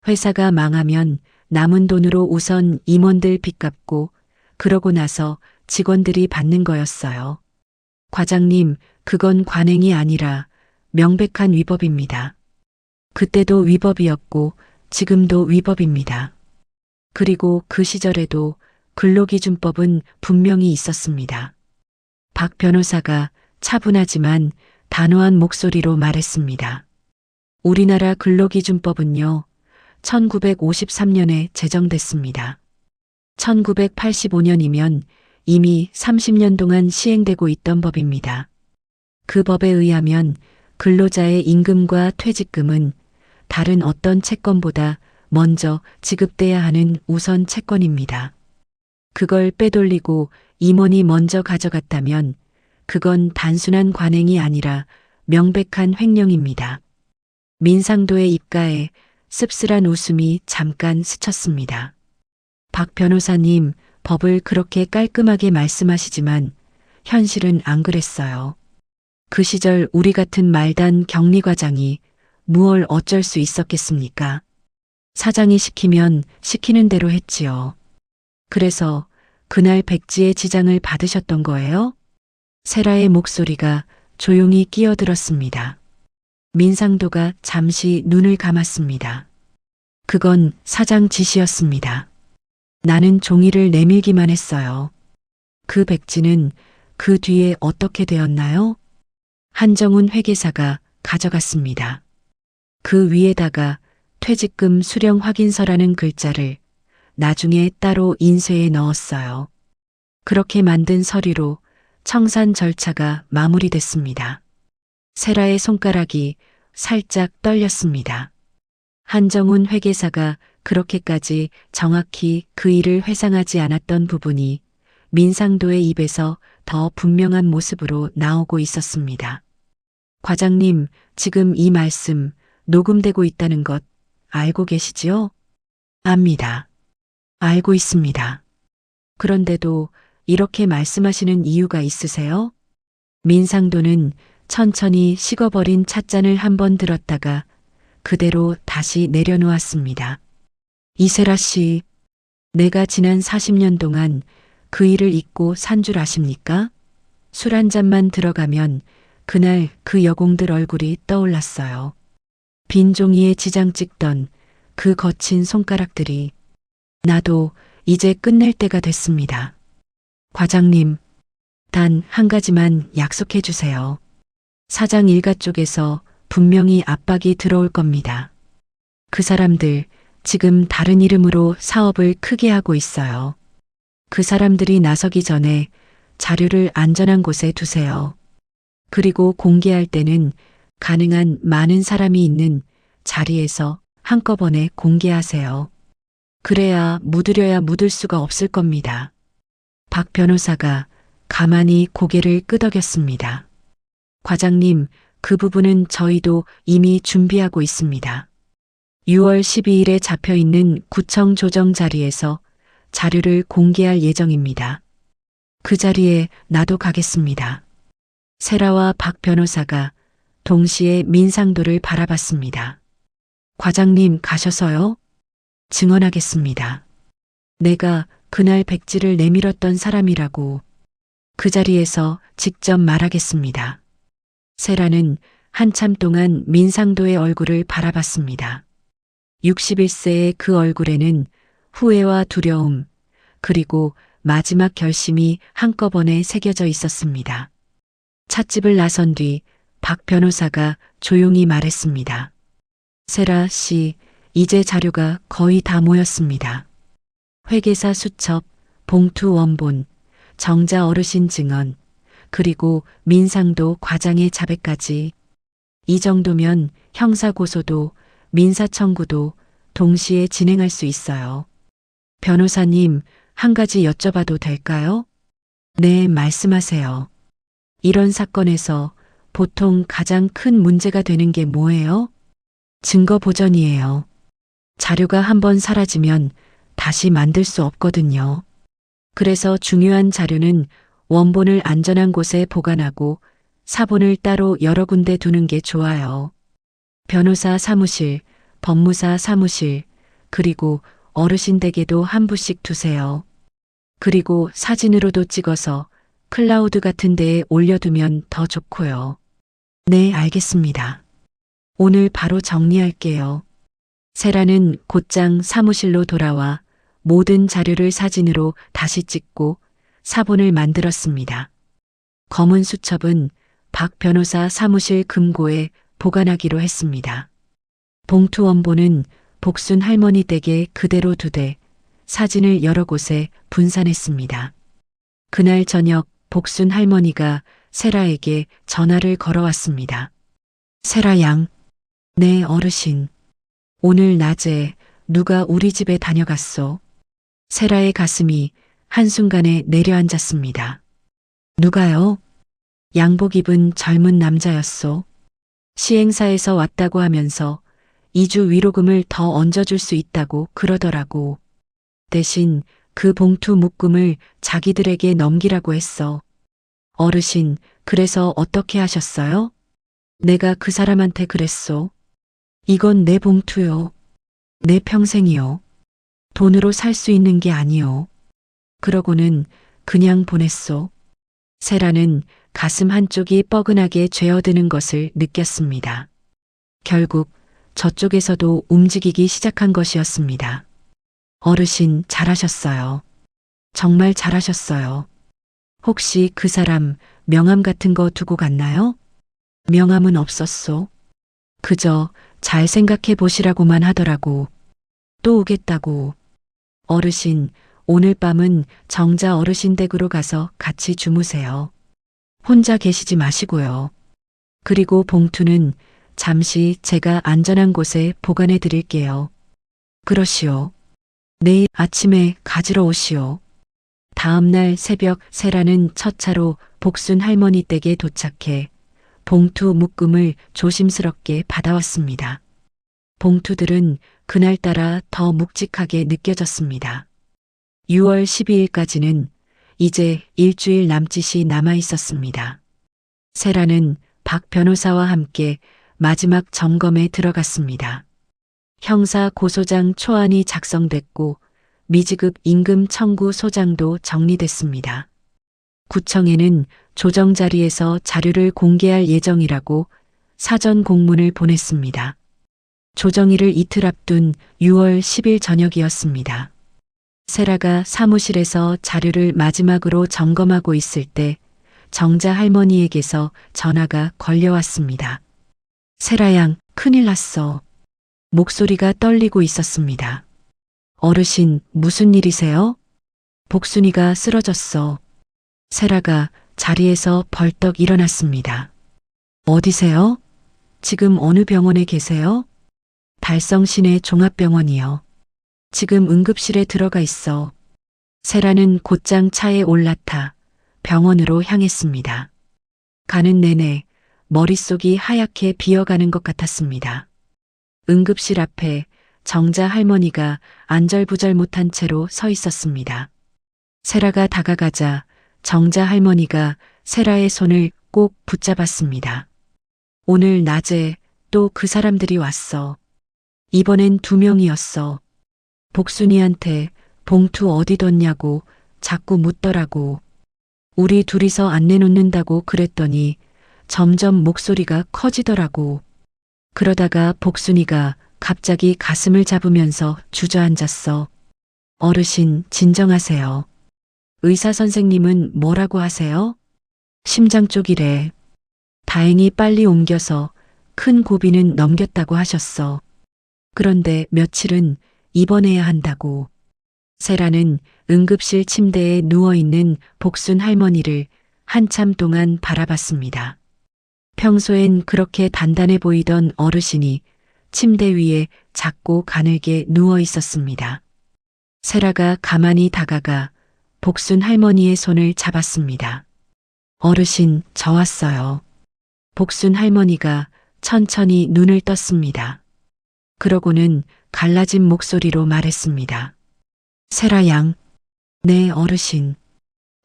회사가 망하면 남은 돈으로 우선 임원들 빚 갚고 그러고 나서 직원들이 받는 거였어요. 과장님, 그건 관행이 아니라 명백한 위법입니다. 그때도 위법이었고 지금도 위법입니다. 그리고 그 시절에도 근로기준법은 분명히 있었습니다. 박 변호사가 차분하지만 단호한 목소리로 말했습니다. 우리나라 근로기준법은요, 1953년에 제정됐습니다. 1985년이면 이미 30년 동안 시행되고 있던 법입니다. 그 법에 의하면 근로자의 임금과 퇴직금은 다른 어떤 채권보다 먼저 지급돼야 하는 우선 채권입니다. 그걸 빼돌리고 임원이 먼저 가져갔다면 그건 단순한 관행이 아니라 명백한 횡령입니다. 민상도의 입가에 씁쓸한 웃음이 잠깐 스쳤습니다. 박 변호사님, 법을 그렇게 깔끔하게 말씀하시지만 현실은 안 그랬어요. 그 시절 우리 같은 말단 격리과장이 무얼 어쩔 수 있었겠습니까? 사장이 시키면 시키는 대로 했지요. 그래서 그날 백지의 지장을 받으셨던 거예요? 세라의 목소리가 조용히 끼어들었습니다. 민상도가 잠시 눈을 감았습니다. 그건 사장 지시였습니다. 나는 종이를 내밀기만 했어요. 그 백지는 그 뒤에 어떻게 되었나요? 한정훈 회계사가 가져갔습니다. 그 위에다가 퇴직금 수령 확인서라는 글자를 나중에 따로 인쇄해 넣었어요. 그렇게 만든 서류로 청산 절차가 마무리됐습니다. 세라의 손가락이 살짝 떨렸습니다. 한정훈 회계사가 그렇게까지 정확히 그 일을 회상하지 않았던 부분이 민상도의 입에서 더 분명한 모습으로 나오고 있었습니다. 과장님, 지금 이 말씀 녹음되고 있다는 것 알고 계시지요? 압니다. 알고 있습니다. 그런데도 이렇게 말씀하시는 이유가 있으세요? 민상도는 천천히 식어버린 찻잔을 한번 들었다가 그대로 다시 내려놓았습니다. 이세라 씨, 내가 지난 40년 동안 그 일을 잊고 산 줄 아십니까? 술 한 잔만 들어가면 그날 그 여공들 얼굴이 떠올랐어요. 빈 종이에 지장 찍던 그 거친 손가락들이. 나도 이제 끝낼 때가 됐습니다. 과장님, 단 한 가지만 약속해 주세요. 사장 일가 쪽에서 분명히 압박이 들어올 겁니다. 그 사람들 지금 다른 이름으로 사업을 크게 하고 있어요. 그 사람들이 나서기 전에 자료를 안전한 곳에 두세요. 그리고 공개할 때는 가능한 많은 사람이 있는 자리에서 한꺼번에 공개하세요. 그래야 묻으려야 묻을 수가 없을 겁니다. 박 변호사가 가만히 고개를 끄덕였습니다. 과장님, 그 부분은 저희도 이미 준비하고 있습니다. 6월 12일에 잡혀 있는 구청 조정 자리에서 자료를 공개할 예정입니다. 그 자리에 나도 가겠습니다. 세라와 박 변호사가 동시에 민상도를 바라봤습니다. 과장님 가셔서요? 증언하겠습니다. 내가 그날 백지를 내밀었던 사람이라고 그 자리에서 직접 말하겠습니다. 세라는 한참 동안 민상도의 얼굴을 바라봤습니다. 61세의 그 얼굴에는 후회와 두려움, 그리고 마지막 결심이 한꺼번에 새겨져 있었습니다. 찻집을 나선 뒤 박 변호사가 조용히 말했습니다. 세라 씨, 이제 자료가 거의 다 모였습니다. 회계사 수첩, 봉투 원본, 정자 어르신 증언, 그리고 민상도 과장의 자백까지. 이 정도면 형사고소도 민사청구도 동시에 진행할 수 있어요. 변호사님, 한 가지 여쭤봐도 될까요? 네, 말씀하세요. 이런 사건에서 보통 가장 큰 문제가 되는 게 뭐예요? 증거 보전이에요. 자료가 한번 사라지면 다시 만들 수 없거든요. 그래서 중요한 자료는 원본을 안전한 곳에 보관하고 사본을 따로 여러 군데 두는 게 좋아요. 변호사 사무실, 법무사 사무실, 그리고 어르신 댁에도 한 부씩 두세요. 그리고 사진으로도 찍어서 클라우드 같은 데에 올려두면 더 좋고요. 네, 알겠습니다. 오늘 바로 정리할게요. 세라는 곧장 사무실로 돌아와 모든 자료를 사진으로 다시 찍고 사본을 만들었습니다. 검은 수첩은 박 변호사 사무실 금고에 보관하기로 했습니다. 봉투 원본은 복순 할머니 댁에 그대로 두되 사진을 여러 곳에 분산했습니다. 그날 저녁 복순 할머니가 세라에게 전화를 걸어왔습니다. 세라 양. 네, 어르신. 오늘 낮에 누가 우리 집에 다녀갔소? 세라의 가슴이 한순간에 내려앉았습니다. 누가요? 양복 입은 젊은 남자였소. 시행사에서 왔다고 하면서 2주 위로금을 더 얹어줄 수 있다고 그러더라고. 대신 그 봉투 묶음을 자기들에게 넘기라고 했어. 어르신, 그래서 어떻게 하셨어요? 내가 그 사람한테 그랬소. 이건 내 봉투요. 내 평생이요. 돈으로 살 수 있는 게 아니요. 그러고는 그냥 보냈소. 세라는 가슴 한쪽이 뻐근하게 죄어드는 것을 느꼈습니다. 결국 저쪽에서도 움직이기 시작한 것이었습니다. 어르신 잘하셨어요. 정말 잘하셨어요. 혹시 그 사람 명함 같은 거 두고 갔나요? 명함은 없었소. 그저 잘 생각해 보시라고만 하더라고. 또 오겠다고. 어르신, 오늘 밤은 정자 어르신 댁으로 가서 같이 주무세요. 혼자 계시지 마시고요. 그리고 봉투는 잠시 제가 안전한 곳에 보관해 드릴게요. 그러시오. 내일 아침에 가지러 오시오. 다음 날 새벽 세라는 첫 차로 복순 할머니 댁에 도착해 봉투 묶음을 조심스럽게 받아왔습니다. 봉투들은 그날따라 더 묵직하게 느껴졌습니다. 6월 12일까지는 이제 일주일 남짓이 남아 있었습니다. 세라는 박 변호사와 함께 마지막 점검에 들어갔습니다. 형사 고소장 초안이 작성됐고 미지급 임금 청구 소장도 정리됐습니다. 구청에는 조정 자리에서 자료를 공개할 예정이라고 사전 공문을 보냈습니다. 조정일을 이틀 앞둔 6월 10일 저녁이었습니다. 세라가 사무실에서 자료를 마지막으로 점검하고 있을 때 정자 할머니에게서 전화가 걸려왔습니다. 세라 양, 큰일 났어. 목소리가 떨리고 있었습니다. 어르신, 무슨 일이세요? 복순이가 쓰러졌어. 세라가 자리에서 벌떡 일어났습니다. 어디세요? 지금 어느 병원에 계세요? 달성시내 종합병원이요. 지금 응급실에 들어가 있어. 세라는 곧장 차에 올라타 병원으로 향했습니다. 가는 내내 머릿속이 하얗게 비어가는 것 같았습니다. 응급실 앞에 정자 할머니가 안절부절 못한 채로 서 있었습니다. 세라가 다가가자 정자 할머니가 세라의 손을 꼭 붙잡았습니다. 오늘 낮에 또 그 사람들이 왔어. 이번엔 2명이었어. 복순이한테 봉투 어디 뒀냐고 자꾸 묻더라고. 우리 둘이서 안 내놓는다고 그랬더니 점점 목소리가 커지더라고. 그러다가 복순이가 갑자기 가슴을 잡으면서 주저앉았어. 어르신, 진정하세요. 의사 선생님은 뭐라고 하세요? 심장 쪽이래. 다행히 빨리 옮겨서 큰 고비는 넘겼다고 하셨어. 그런데 며칠은 입원해야 한다고. 세라는 응급실 침대에 누워있는 복순 할머니를 한참 동안 바라봤습니다. 평소엔 그렇게 단단해 보이던 어르신이 침대 위에 작고 가늘게 누워 있었습니다. 세라가 가만히 다가가 복순 할머니의 손을 잡았습니다. 어르신, 저 왔어요. 복순 할머니가 천천히 눈을 떴습니다. 그러고는 갈라진 목소리로 말했습니다. 세라 양, 네 어르신.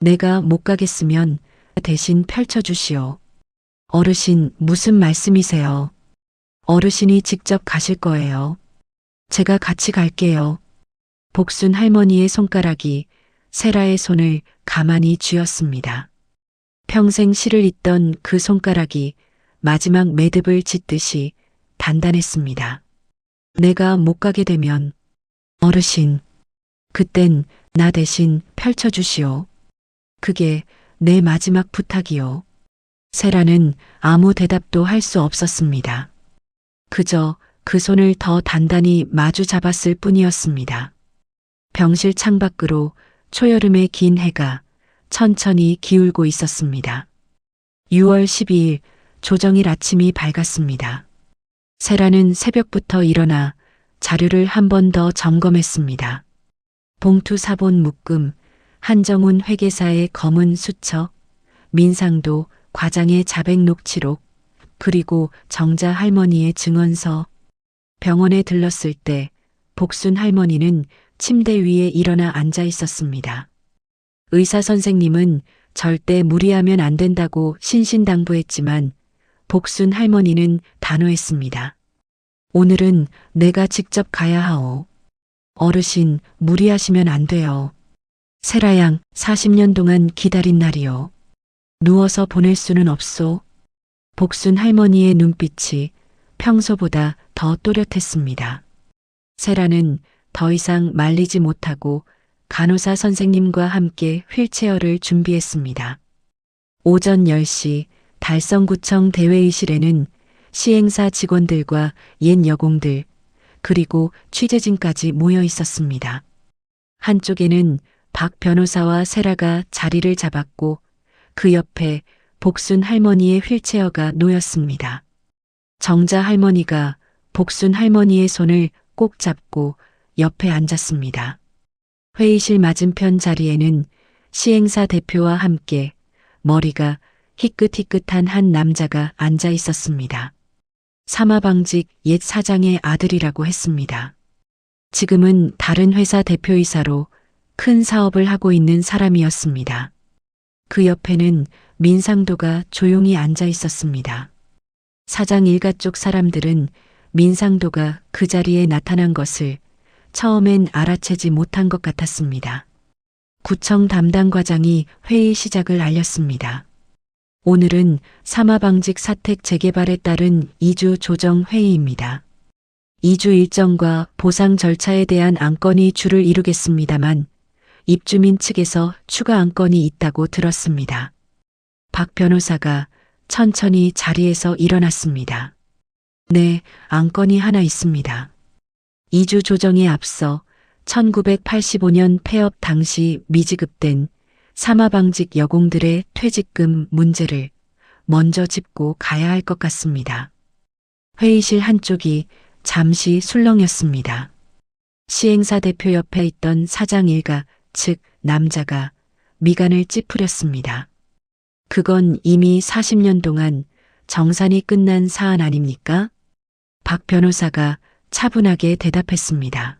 내가 못 가겠으면 대신 펼쳐주시오. 어르신, 무슨 말씀이세요? 어르신이 직접 가실 거예요. 제가 같이 갈게요. 복순 할머니의 손가락이 세라의 손을 가만히 쥐었습니다. 평생 실을 잇던 그 손가락이 마지막 매듭을 짓듯이 단단했습니다. 내가 못 가게 되면 어르신, 그땐 나 대신 펼쳐주시오. 그게 내 마지막 부탁이요. 세라는 아무 대답도 할 수 없었습니다. 그저 그 손을 더 단단히 마주 잡았을 뿐이었습니다. 병실 창밖으로 초여름의 긴 해가 천천히 기울고 있었습니다. 6월 12일 조정일 아침이 밝았습니다. 세라는 새벽부터 일어나 자료를 한 번 더 점검했습니다. 봉투 사본 묶음, 한정훈 회계사의 검은 수첩, 민상도 과장의 자백 녹취록, 그리고 정자 할머니의 증언서. 병원에 들렀을 때 복순 할머니는 침대 위에 일어나 앉아 있었습니다. 의사 선생님은 절대 무리하면 안 된다고 신신당부했지만 복순 할머니는 단호했습니다. 오늘은 내가 직접 가야 하오. 어르신, 무리하시면 안 돼요. 세라양 40년 동안 기다린 날이요. 누워서 보낼 수는 없소. 복순 할머니의 눈빛이 평소보다 더 또렷했습니다. 세라는 더 이상 말리지 못하고 간호사 선생님과 함께 휠체어를 준비했습니다. 오전 10시 달성구청 대회의실에는 시행사 직원들과 옛 여공들, 그리고 취재진까지 모여 있었습니다. 한쪽에는 박 변호사와 세라가 자리를 잡았고 그 옆에 복순 할머니의 휠체어가 놓였습니다. 정자 할머니가 복순 할머니의 손을 꼭 잡고 옆에 앉았습니다. 회의실 맞은편 자리에는 시행사 대표와 함께 머리가 희끗희끗한 한 남자가 앉아 있었습니다. 사마방직 옛 사장의 아들이라고 했습니다. 지금은 다른 회사 대표이사로 큰 사업을 하고 있는 사람이었습니다. 그 옆에는 민상도가 조용히 앉아 있었습니다. 사장 일가 쪽 사람들은 민상도가 그 자리에 나타난 것을 처음엔 알아채지 못한 것 같았습니다. 구청 담당 과장이 회의 시작을 알렸습니다. 오늘은 사마방직 사택 재개발에 따른 2주 조정 회의입니다. 2주 일정과 보상 절차에 대한 안건이 주를 이루겠습니다만 입주민 측에서 추가 안건이 있다고 들었습니다. 박 변호사가 천천히 자리에서 일어났습니다. 네, 안건이 하나 있습니다. 2주 조정에 앞서 1985년 폐업 당시 미지급된 사마방직 여공들의 퇴직금 문제를 먼저 짚고 가야 할 것 같습니다. 회의실 한쪽이 잠시 술렁였습니다. 시행사 대표 옆에 있던 사장 일가 즉 남자가 미간을 찌푸렸습니다. 그건 이미 40년 동안 정산이 끝난 사안 아닙니까? 박 변호사가 차분하게 대답했습니다.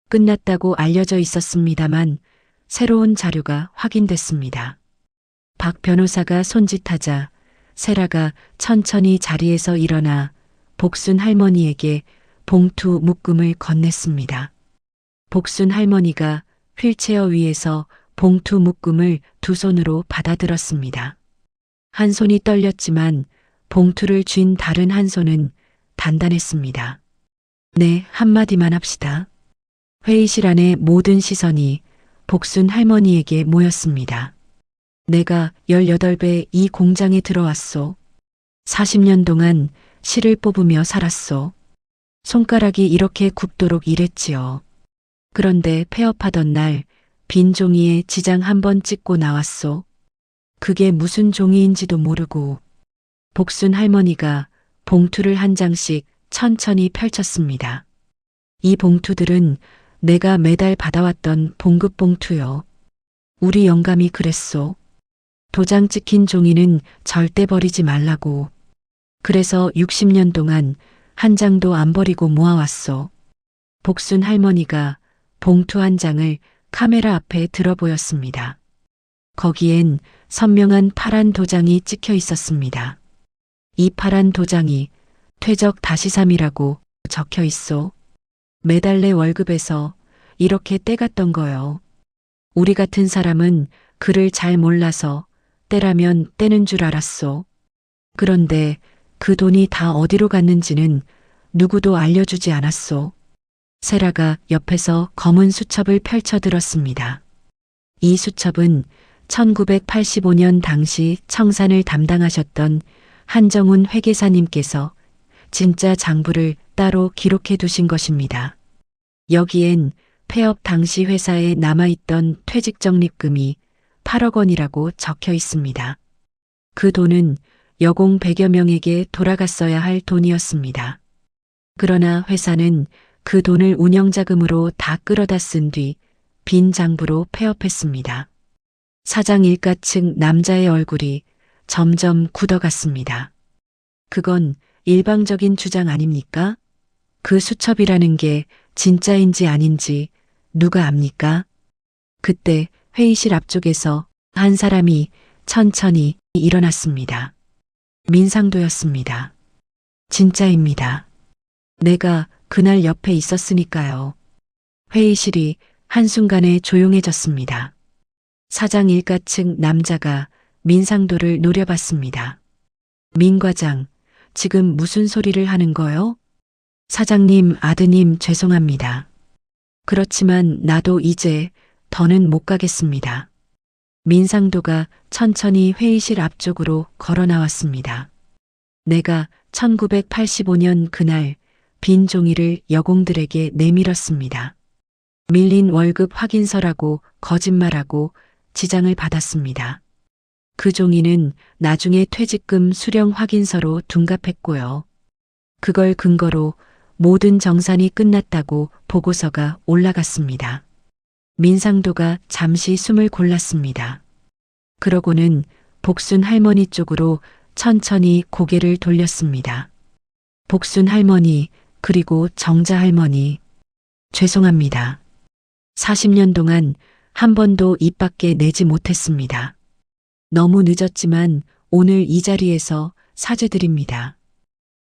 끝났다고 알려져 있었습니다만 새로운 자료가 확인됐습니다. 박 변호사가 손짓하자 세라가 천천히 자리에서 일어나 복순 할머니에게 봉투 묶음을 건넸습니다. 복순 할머니가 휠체어 위에서 봉투 묶음을 두 손으로 받아들었습니다. 한 손이 떨렸지만 봉투를 쥔 다른 한 손은 단단했습니다. 네, 한마디만 합시다. 회의실 안의 모든 시선이 복순 할머니에게 모였습니다. 내가 18배 이 공장에 들어왔소. 40년 동안 실을 뽑으며 살았소. 손가락이 이렇게 굽도록 일했지요. 그런데 폐업하던 날 빈 종이에 지장 한 번 찍고 나왔소. 그게 무슨 종이인지도 모르고. 복순 할머니가 봉투를 한 장씩 천천히 펼쳤습니다. 이 봉투들은 내가 매달 받아왔던 봉급 봉투요. 우리 영감이 그랬소. 도장 찍힌 종이는 절대 버리지 말라고. 그래서 60년 동안 한 장도 안 버리고 모아왔소. 복순 할머니가 봉투 한 장을 카메라 앞에 들어 보였습니다. 거기엔 선명한 파란 도장이 찍혀 있었습니다. 이 파란 도장이 퇴적 다시삼이라고 적혀 있소. 매달 내 월급에서 이렇게 떼갔던 거요. 우리 같은 사람은 글을 잘 몰라서 떼라면 떼는 줄 알았소. 그런데 그 돈이 다 어디로 갔는지는 누구도 알려주지 않았소. 세라가 옆에서 검은 수첩을 펼쳐들었습니다. 이 수첩은 1985년 당시 청산을 담당하셨던 한정훈 회계사님께서 진짜 장부를 따로 기록해 두신 것입니다. 여기엔 폐업 당시 회사에 남아있던 퇴직적립금이 8억 원이라고 적혀 있습니다. 그 돈은 여공 100여 명에게 돌아갔어야 할 돈이었습니다. 그러나 회사는 그 돈을 운영자금으로 다 끌어다 쓴 뒤 빈 장부로 폐업했습니다. 사장 일가 측 남자의 얼굴이 점점 굳어갔습니다. 그건 일방적인 주장 아닙니까? 그 수첩이라는 게 진짜인지 아닌지 누가 압니까? 그때 회의실 앞쪽에서 한 사람이 천천히 일어났습니다. 민상도였습니다. 진짜입니다. 내가 그날 옆에 있었으니까요. 회의실이 한순간에 조용해졌습니다. 사장 일가 측 남자가 민상도를 노려봤습니다. 민 과장, 지금 무슨 소리를 하는 거요? 사장님, 아드님 죄송합니다. 그렇지만 나도 이제 더는 못 가겠습니다. 민상도가 천천히 회의실 앞쪽으로 걸어 나왔습니다. 내가 1985년 그날 빈 종이를 여공들에게 내밀었습니다. 밀린 월급 확인서라고 거짓말하고 지장을 받았습니다. 그 종이는 나중에 퇴직금 수령 확인서로 둔갑했고요. 그걸 근거로 모든 정산이 끝났다고 보고서가 올라갔습니다. 민상도가 잠시 숨을 골랐습니다. 그러고는 복순 할머니 쪽으로 천천히 고개를 돌렸습니다. 복순 할머니, 그리고 정자 할머니, 죄송합니다. 40년 동안 한 번도 입 밖에 내지 못했습니다. 너무 늦었지만 오늘 이 자리에서 사죄드립니다.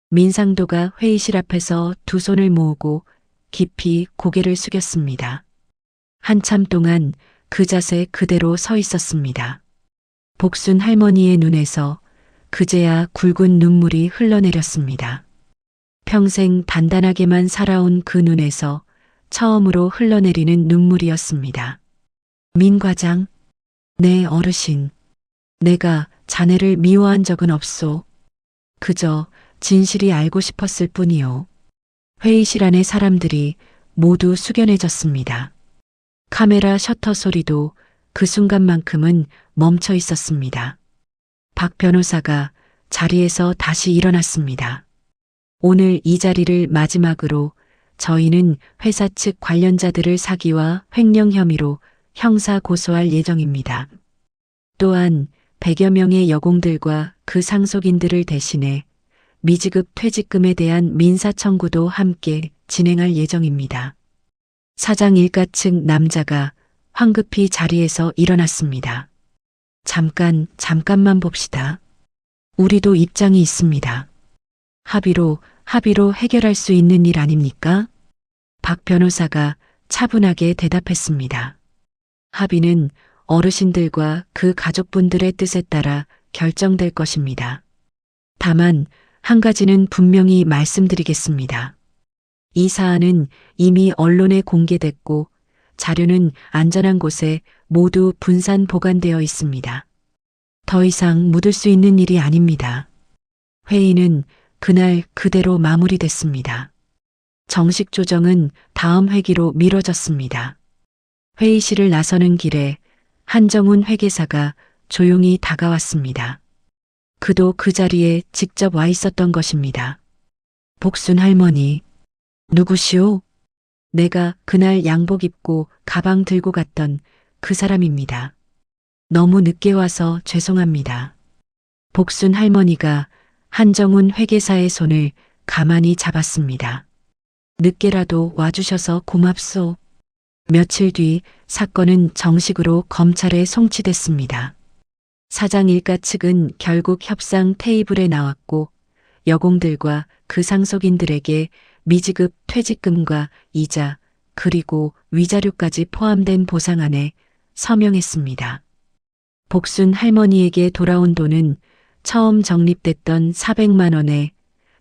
민상도가 회의실 앞에서 두 손을 모으고 깊이 고개를 숙였습니다. 한참 동안 그 자세 그대로 서 있었습니다. 복순 할머니의 눈에서 그제야 굵은 눈물이 흘러내렸습니다. 평생 단단하게만 살아온 그 눈에서 처음으로 흘러내리는 눈물이었습니다. 민 과장, 네 어르신. 내가 자네를 미워한 적은 없소. 그저 진실이 알고 싶었을 뿐이요. 회의실 안의 사람들이 모두 숙연해졌습니다. 카메라 셔터 소리도 그 순간만큼은 멈춰 있었습니다. 박 변호사가 자리에서 다시 일어났습니다. 오늘 이 자리를 마지막으로 저희는 회사 측 관련자들을 사기와 횡령 혐의로 형사 고소할 예정입니다. 또한 100여 명의 여공들과 그 상속인들을 대신해 미지급 퇴직금에 대한 민사 청구도 함께 진행할 예정입니다. 사장 일가 측 남자가 황급히 자리에서 일어났습니다. 잠깐만 봅시다. 우리도 입장이 있습니다. 합의로 해결할 수 있는 일 아닙니까? 박 변호사가 차분하게 대답했습니다. 합의는 어르신들과 그 가족분들의 뜻에 따라 결정될 것입니다. 다만 한 가지는 분명히 말씀드리겠습니다. 이 사안은 이미 언론에 공개됐고 자료는 안전한 곳에 모두 분산 보관되어 있습니다. 더 이상 묻을 수 있는 일이 아닙니다. 회의는 그날 그대로 마무리됐습니다. 정식 조정은 다음 회기로 미뤄졌습니다. 회의실을 나서는 길에 한정훈 회계사가 조용히 다가왔습니다. 그도 그 자리에 직접 와 있었던 것입니다. 복순 할머니, 누구시오? 내가 그날 양복 입고 가방 들고 갔던 그 사람입니다. 너무 늦게 와서 죄송합니다. 복순 할머니가 한정훈 회계사의 손을 가만히 잡았습니다. 늦게라도 와주셔서 고맙소. 며칠 뒤 사건은 정식으로 검찰에 송치됐습니다. 사장 일가 측은 결국 협상 테이블에 나왔고 여공들과 그 상속인들에게 미지급 퇴직금과 이자 그리고 위자료까지 포함된 보상안에 서명했습니다. 복순 할머니에게 돌아온 돈은 처음 적립됐던 400만 원에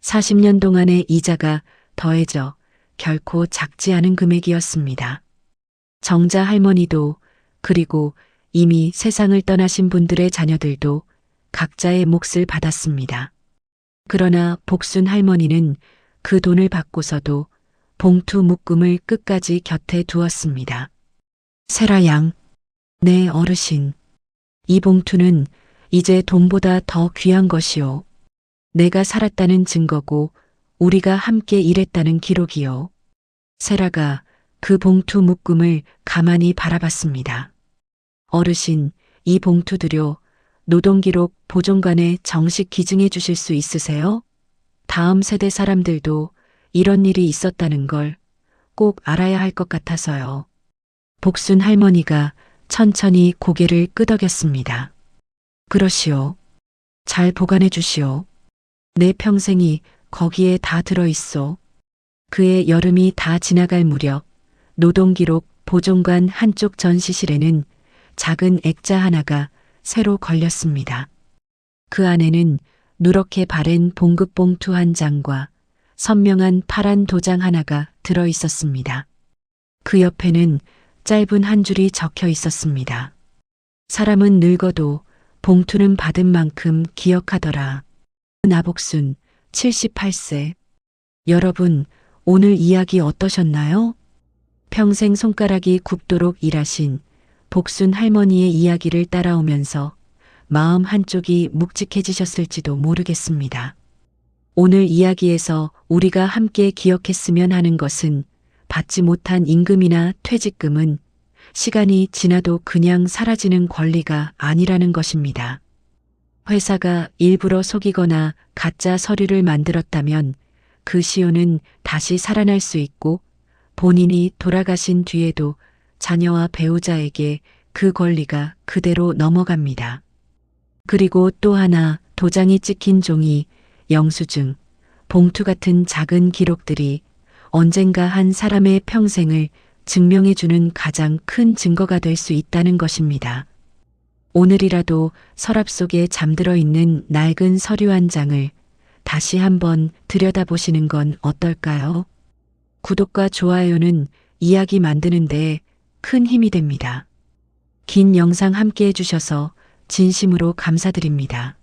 40년 동안의 이자가 더해져 결코 작지 않은 금액이었습니다. 정자 할머니도 그리고 이미 세상을 떠나신 분들의 자녀들도 각자의 몫을 받았습니다. 그러나 복순 할머니는 그 돈을 받고서도 봉투 묶음을 끝까지 곁에 두었습니다. 세라 양, 네 어르신. 이 봉투는 이제 돈보다 더 귀한 것이요. 내가 살았다는 증거고 우리가 함께 일했다는 기록이요. 세라가 그 봉투 묶음을 가만히 바라봤습니다. 어르신, 이 봉투 들여 노동기록 보존관에 정식 기증해 주실 수 있으세요? 다음 세대 사람들도 이런 일이 있었다는 걸 꼭 알아야 할 것 같아서요. 복순 할머니가 천천히 고개를 끄덕였습니다. 그러시오. 잘 보관해 주시오. 내 평생이 거기에 다 들어있어. 그의 여름이 다 지나갈 무렵 노동기록 보존관 한쪽 전시실에는 작은 액자 하나가 새로 걸렸습니다. 그 안에는 누렇게 바랜 봉급 봉투 한 장과 선명한 파란 도장 하나가 들어 있었습니다. 그 옆에는 짧은 한 줄이 적혀 있었습니다. 사람은 늙어도 봉투는 받은 만큼 기억하더라. 나복순 78세. 여러분, 오늘 이야기 어떠셨나요? 평생 손가락이 굽도록 일하신 복순 할머니의 이야기를 따라오면서 마음 한쪽이 묵직해지셨을지도 모르겠습니다. 오늘 이야기에서 우리가 함께 기억했으면 하는 것은 받지 못한 임금이나 퇴직금은 시간이 지나도 그냥 사라지는 권리가 아니라는 것입니다. 회사가 일부러 속이거나 가짜 서류를 만들었다면 그 시효는 다시 살아날 수 있고 본인이 돌아가신 뒤에도 자녀와 배우자에게 그 권리가 그대로 넘어갑니다. 그리고 또 하나 도장이 찍힌 종이, 영수증, 봉투 같은 작은 기록들이 언젠가 한 사람의 평생을 증명해주는 가장 큰 증거가 될 수 있다는 것입니다. 오늘이라도 서랍 속에 잠들어 있는 낡은 서류 한 장을 다시 한번 들여다보시는 건 어떨까요? 구독과 좋아요는 이야기 만드는 데 큰 힘이 됩니다. 긴 영상 함께 해주셔서 진심으로 감사드립니다.